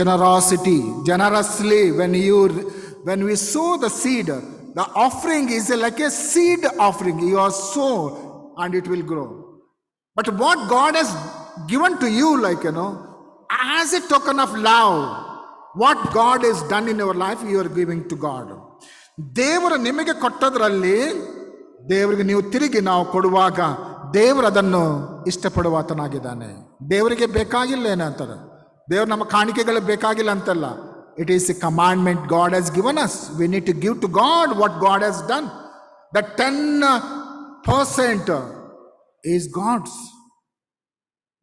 Generously. When we sow the seed, the offering is like a seed offering. You are sow and it will grow. But what God has given to you, as a token of love, what God has done in your life, you are giving to God. ದೇವರು ನಿಮಗೆ ಕೊಟ್ಟದ್ರಲ್ಲಿ ದೇವರಿಗೆ ನೀವು ತಿರುಗಿ ನಾವು ಕೊಡುವಾಗ ದೇವರು ಅದನ್ನು ಇಷ್ಟಪಡುವಾತನಾಗಿದ್ದಾನೆ. ದೇವರಿಗೆ ಬೇಕಾಗಿಲ್ಲ ಏನಂತಾರೆ, ದೇವರು ನಮ್ಮ ಕಾಣಿಕೆಗಳು ಬೇಕಾಗಿಲ್ಲ ಅಂತಲ್ಲ. It is a commandment God has given us. We need to give to God what God has done. The 10% is God's.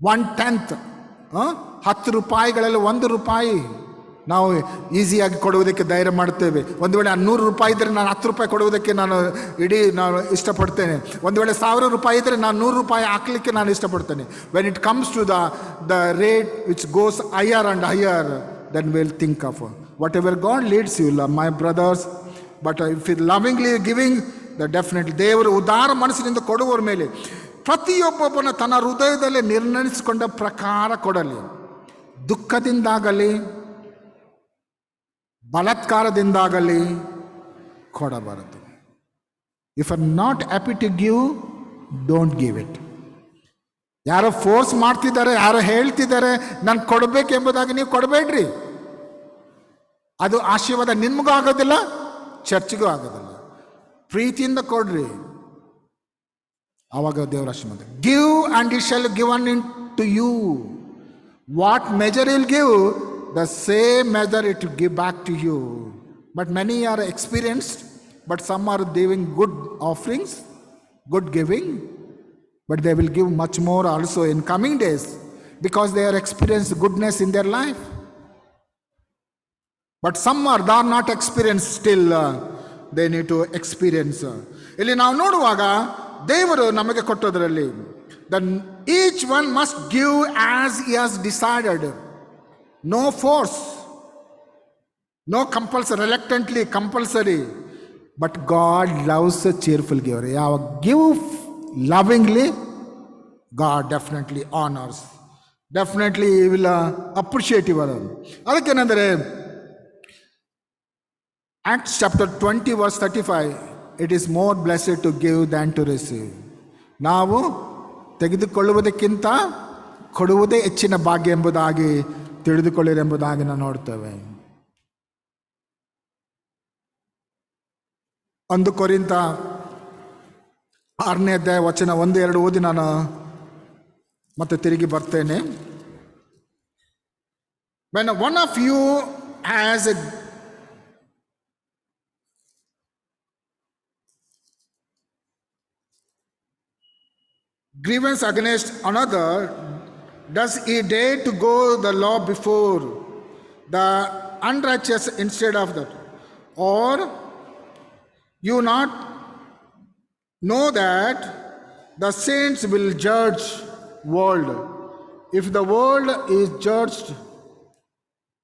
1/10 10 ರೂಪಾಯಿಗಳಲ್ಲಿ 1 ರೂಪಾಯಿ ನಾವು ಈಸಿಯಾಗಿ ಕೊಡುವುದಕ್ಕೆ ಧೈರ್ಯ ಮಾಡ್ತೇವೆ. ಒಂದು ವೇಳೆ 100 ರೂಪಾಯಿ ಇದ್ದರೆ ನಾನು 10 ರೂಪಾಯಿ ಕೊಡುವುದಕ್ಕೆ ನಾನು ಇಷ್ಟಪಡ್ತೇನೆ. ಒಂದು ವೇಳೆ 1000 ರೂಪಾಯಿ ಇದ್ದರೆ ನಾನು 100 ರೂಪಾಯಿ ಹಾಕಲಿಕ್ಕೆ ನಾನು ಇಷ್ಟಪಡ್ತೇನೆ. When it comes to the rate which goes higher and higher, then we'll think of whatever God leads you, my brothers. But if you're lovingly giving, the definitely ದೇವರು ಉದಾರ ಮನಸ್ಸಿನಿಂದ ಕೊಡುವವರ ಮೇಲೆ ಪ್ರತಿಯೊಬ್ಬೊಬ್ಬನ ತನ್ನ ಹೃದಯದಲ್ಲಿ ನಿರ್ಣಯಿಸಿಕೊಂಡ ಪ್ರಕಾರ ಕೊಡಲಿ. ದುಃಖದಿಂದಾಗಲಿ ಬಲಾತ್ಕಾರದಿಂದಾಗಲಿ ಕೊಡಬಾರದು. If are not happy to give, don't give it. ಯಾರೋ ಫೋರ್ಸ್ ಮಾಡ್ತಿದ್ದಾರೆ, ಯಾರೋ ಹೇಳ್ತಿದ್ದಾರೆ ನಾನು ಕೊಡಬೇಕೆಂಬುದಾಗಿ ನೀವು ಕೊಡಬೇಡ್ರಿ. ಅದು ಆಶೀರ್ವಾದ ನಿಮಗೂ ಆಗೋದಿಲ್ಲ, ಚರ್ಚ್ಗೂ ಆಗೋದಿಲ್ಲ. ಪ್ರೀತಿಯಿಂದ ಕೊಡ್ರಿ, ಆವಾಗ ದೇವರ ಆಶೀರ್ವಾದ. Give and it shall given in to you. What measure will give, the same measure it will give back to you. But many are experienced, but some are giving good offerings, good giving. But they will give much more also in coming days because they are experienced goodness in their life. But some are not experienced still. They need to experience. ಇಲ್ಲಿ ನಾವು ನೋಡುವಾಗ ದೇವರು ನಮಗೆ ಕೊಟ್ಟೋದ್ರಲ್ಲಿ then each one must give as he has decided. No force, no compulsory, reluctantly compulsory. But God loves a cheerful giver. Give lovingly, God definitely honors, definitely he will appreciate you. ಅದಕ್ಕೇನೆಂದರೆ Acts chapter 20 verse 35, it is more blessed to give than to receive. ನಾವು ತೆಗೆದುಕೊಳ್ಳುವುದಕ್ಕಿಂತ ಕೊಡುವುದೇ ಹೆಚ್ಚಿನ ಭಾಗ್ಯ ಎಂಬುದಾಗಿ ತಿಳಿದುಕೊಳ್ಳಿರೆಂಬುದಾಗಿ ನಾವು ನೋಡ್ತೇವೆ. 1 ಕೊರಿಂಥ 6ನೇ ಅಧ್ಯಾಯ ವಚನ 1-2 ಓದಿ ನಾನು ಮತ್ತೆ ತಿರುಗಿ ಬರ್ತೇನೆ. When one of you has a grievance against another, does he dare to go the law before the unrighteous instead of that? Or you not know that the saints will judge world? if the world is judged,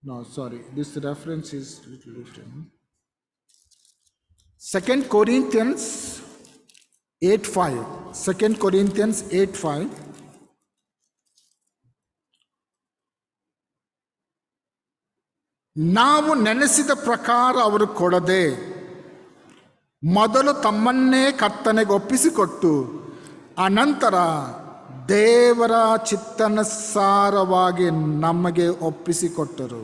no, sorry, this reference is little different. 2 Corinthians 8:5. 2 Corinthians 8:5. ನಾವು ನೆನೆಸಿದ ಪ್ರಕಾರ ಅವರು ಕೊಡದೆ ಮೊದಲು ತಮ್ಮನ್ನೇ ಕರ್ತನೆಗೆ ಒಪ್ಪಿಸಿಕೊಟ್ಟು ಅನಂತರ ದೇವರ ಚಿತ್ತಾನುಸಾರವಾಗಿ ನಮಗೆ ಒಪ್ಪಿಸಿಕೊಟ್ಟರು.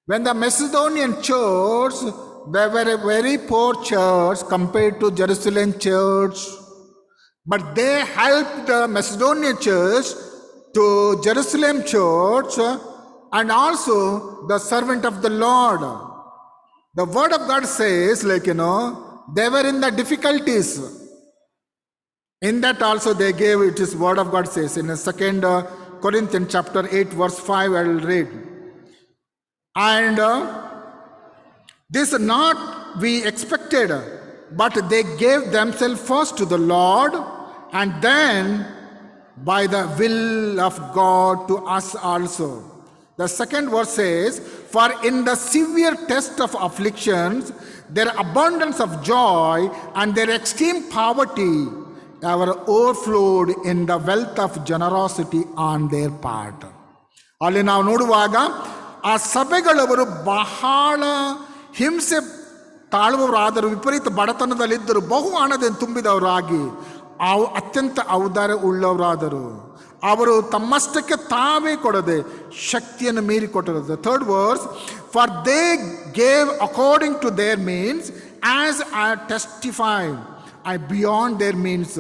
When the Macedonian church, they were a very poor church compared to Jerusalem church, but they helped the Macedonian church to Jerusalem church and also the servant of the Lord. The word of God says, they were in the difficulties. In that also they gave it, is word of God says in 2 Corinthians chapter 8 verse 5, I will read. And this not we expected, but they gave themselves first to the Lord and then by the will of God to us also. The second verse says, for in the severe test of afflictions, their abundance of joy and their extreme poverty ever overflowed in the wealth of generosity on their part. ಅಲ್ಲಿ ನಾವು ನೋಡುವಾಗ ಆ ಸಭೆಗಳವರು ಬಹಳ ಹಿಂಸೆ ತಾಳುವವರಾದರು, ವಿಪರೀತ ಬಡತನದಲ್ಲಿದ್ದರು, ಬಹು ಹಣದಿಂದ ತುಂಬಿದವರಾಗಿ ಅತ್ಯಂತ ಔದಾರ್ಯ ಉಳ್ಳವರಾದರು. ಅವರು ತಮ್ಮಷ್ಟಕ್ಕೆ ತಾವೇ ಕೊಡದೆ ಶಕ್ತಿಯನ್ನು ಮೀರಿ ಕೊಟ್ಟರು. Third verse, for they gave according to their means as I testified I beyond their means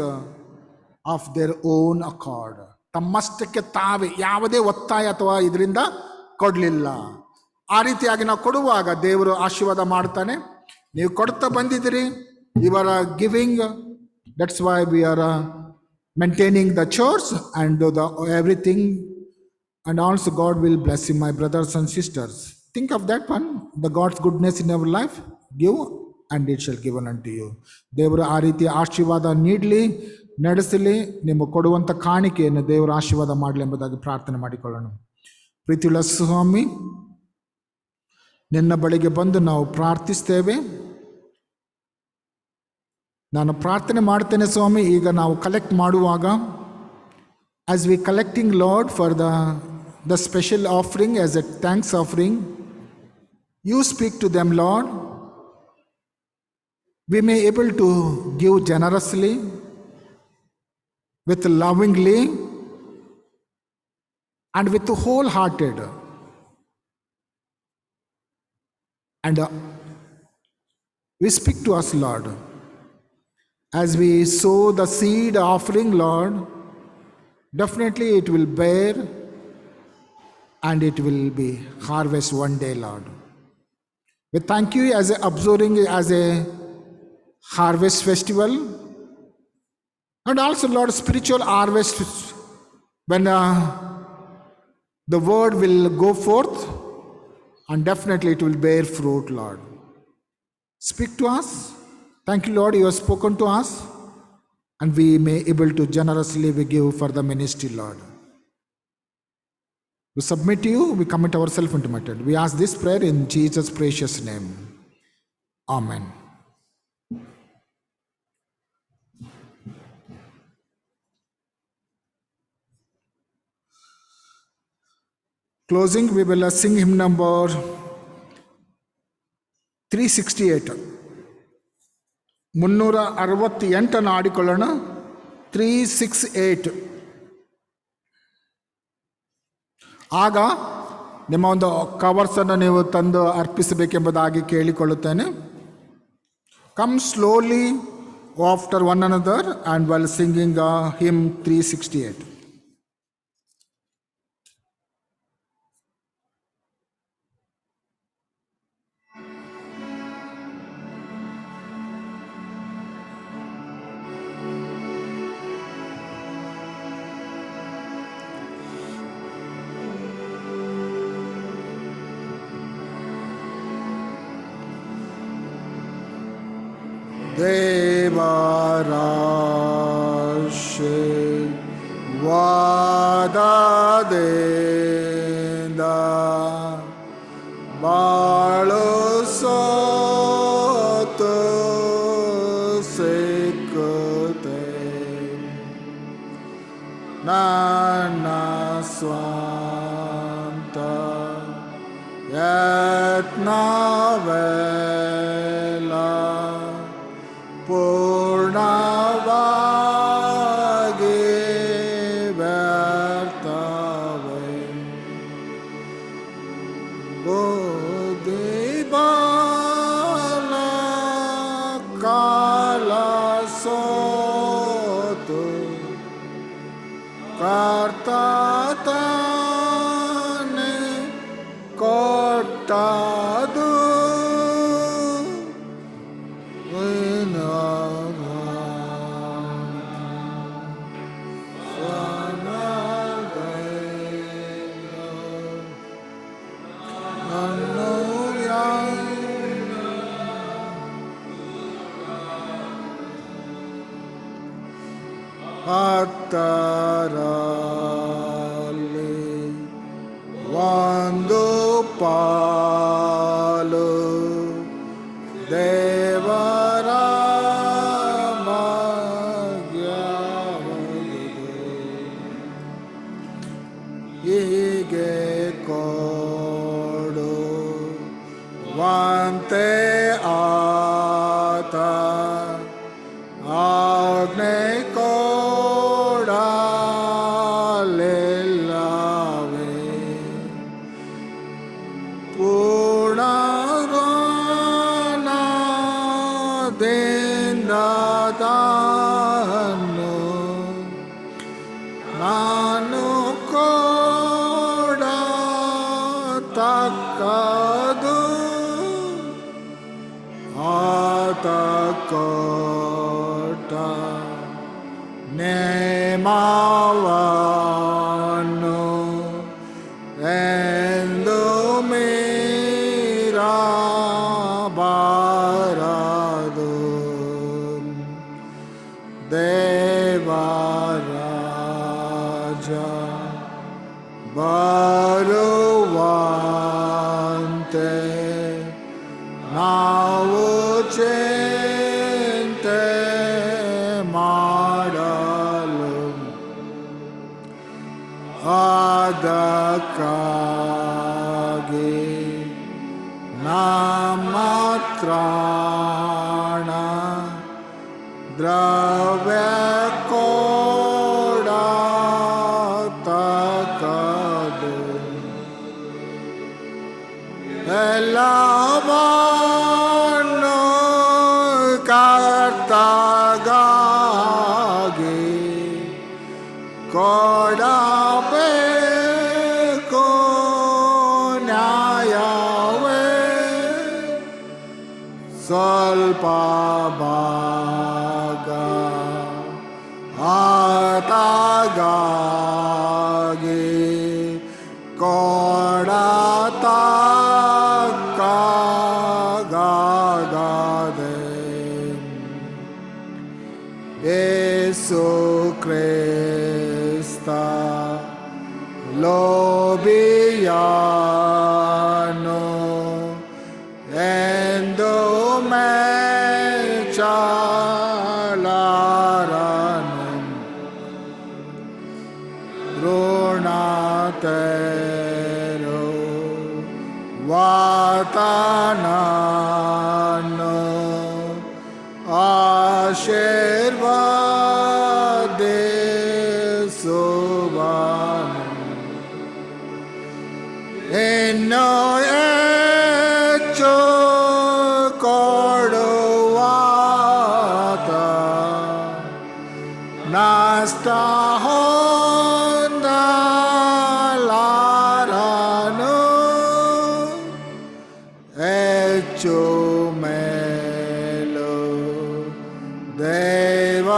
of their own accord. ತಮ್ಮಷ್ಟಕ್ಕೆ ತಾವೇ, ಯಾವುದೇ ಒತ್ತಾಯ ಅಥವಾ ಇದರಿಂದ ಕೊಡಲಿಲ್ಲ. ಆ ರೀತಿಯಾಗಿ ನಾವು ಕೊಡುವಾಗ ದೇವರು ಆಶೀರ್ವಾದ ಮಾಡ್ತಾನೆ. ನೀವು ಕೊಡ್ತಾ ಬಂದಿದ್ದೀರಿ, you are giving, that's why we are maintaining the church and everything, and also God will bless you, my brothers and sisters. Think of that one, the God's goodness in our life. Give and it shall given unto you. ದೇವರು ಆ ರೀತಿ ಆಶೀರ್ವಾದ ನೀಡಲಿ, ನಡೆಸಲಿ. ನಿಮ್ಮ ಕೊಡುವಂಥ ಕಾಣಿಕೆಯನ್ನು ದೇವರು ಆಶೀರ್ವಾದ ಮಾಡಲಿ ಎಂಬುದಾಗಿ ಪ್ರಾರ್ಥನೆ ಮಾಡಿಕೊಳ್ಳೋಣ. ಪ್ರೀತಿಯುಳ್ಳ ಸ್ವಾಮಿ, ನಿನ್ನ ಬಳಿಗೆ ಬಂದು ನಾವು ಪ್ರಾರ್ಥಿಸ್ತೇವೆ. ನಾನು ಪ್ರಾರ್ಥನೆ ಮಾಡ್ತೇನೆ ಸ್ವಾಮಿ, ಈಗ ನಾವು ಕಲೆಕ್ಟ್ ಮಾಡುವಾಗ, as we collecting Lord for the special offering as a thanks offering, you speak to them Lord. We may able to give generously, with lovingly and with wholehearted, and we speak to us, Lord, as we sow the seed offering, Lord, definitely it will bear and it will be harvest one day, Lord. We thank you as observing as a harvest festival, and also, Lord, spiritual harvest, when the word will go forth and definitely it will bear fruit, Lord. Speak to us. Thank you, Lord, you have spoken to us, and we may able to generously we give for the ministry, Lord. We submit to you, we commit ourselves into matter. We ask this prayer in Jesus' precious name. Amen. Closing, we will sing hymn number 368. 368 ಆಡಿಕೊಳ್ಳೋಣ. 368. ಆಗ ನಿಮ್ಮ ಒಂದು ಕವರ್ಸನ್ನು ನೀವು ತಂದು ಅರ್ಪಿಸಬೇಕೆಂಬುದಾಗಿ ಕೇಳಿಕೊಳ್ಳುತ್ತೇನೆ. Come slowly after one another and while singing hymn 368. ದೇವರಾಶೀರ್ವಾದ ಬಾಳು ಸೋತು ಸಿಕ್ಕುತ್ತೆ ನನ್ನ ಸ್ವಂತ ಯತ್ನವೆಲ್ಲ ಪೂರ್ಣವಾಗಿ ವ್ಯರ್ಥವೇ. ಬುದ್ಧಿಬಲ ಕಾಲ ಸೋತು ಕರ್ತಾನೆ ಕೊಟ್ಟದು ಹತ್ತರಲ್ಲಿ ಒಂದು ಪಾಲು ದೇವರ ಮಗ್ಯವಾಗಿದೆ. ಹೀಗೆ ಕೊಡುವಂತೆ ಆತ ಆಜ್ಞೆ ಕೊಡಲಿಲ್ಲವೇ. ಪೂರ್ಣದಿಂದ ತಾನು ನಾನು ಕೊಡತಕ್ಕದು ಆತ ಕೊಟ್ಟ ನೇಮವನ್ನು ಎಂದು ಮೀರಬಾರದು. ದೇವರಾಜ ಬರುವಂತೆ ನಾವು ಚಿಂತೆ ಮಾಡಲು ಅದಕ್ಕಾಗಿ ನಮ್ಮ ತ್ರಾಣ ದ್ರವ್ಯ ಕೊಡತಕ್ಕದು ಎಲ್ಲವನ್ನು ಕರ್ತಗಾಗಿ ಕೊಡಬೇಕು ನ್ಯಾಯವೇ. ಸ್ವಲ್ಪ ಭಾಗ ಆತಗಾಗಿ ಕೊಡತಕ್ಕಾಗದೆ. ಯೇಸು ಕ್ರಿಸ್ತ ಲೋಭಿಯನು ಎಂದು ಮೆಚ್ಚಲಾರನು. ಋಣತೆರು ವಾತನನು ಆಶೀರ್ವಾದಿಸುವನು. ಇನ್ನು ಹೆಚ್ಚು ಕೊಡುವಾತ ನಷ್ಟ ಹೊಂದಲಾರನು. ಹೆಚ್ಚು ಮೇಲು ದೇವರಿಂದ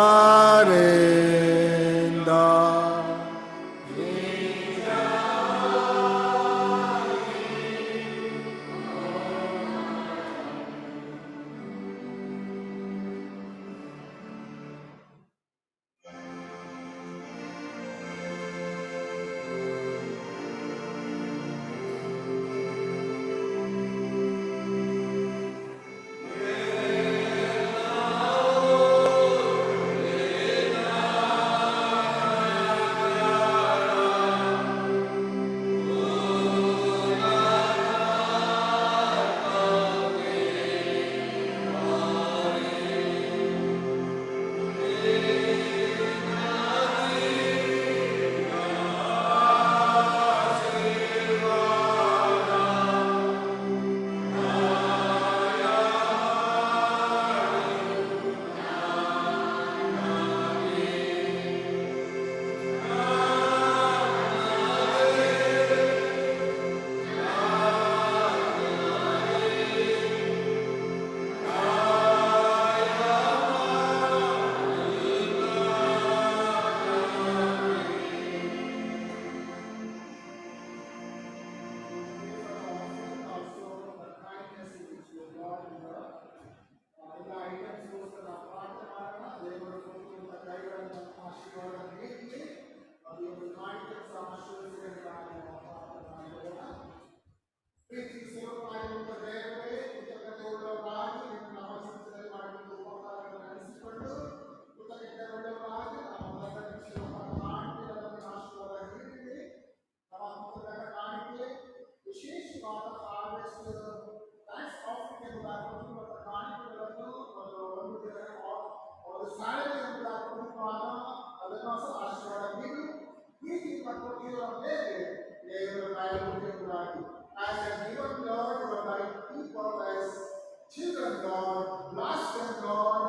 Children, Lord, bless them, Lord.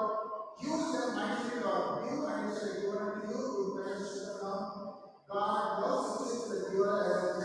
Use them mightily, Lord. Give and it shall be given unto you. Good and shall come. God, those who take the giver as a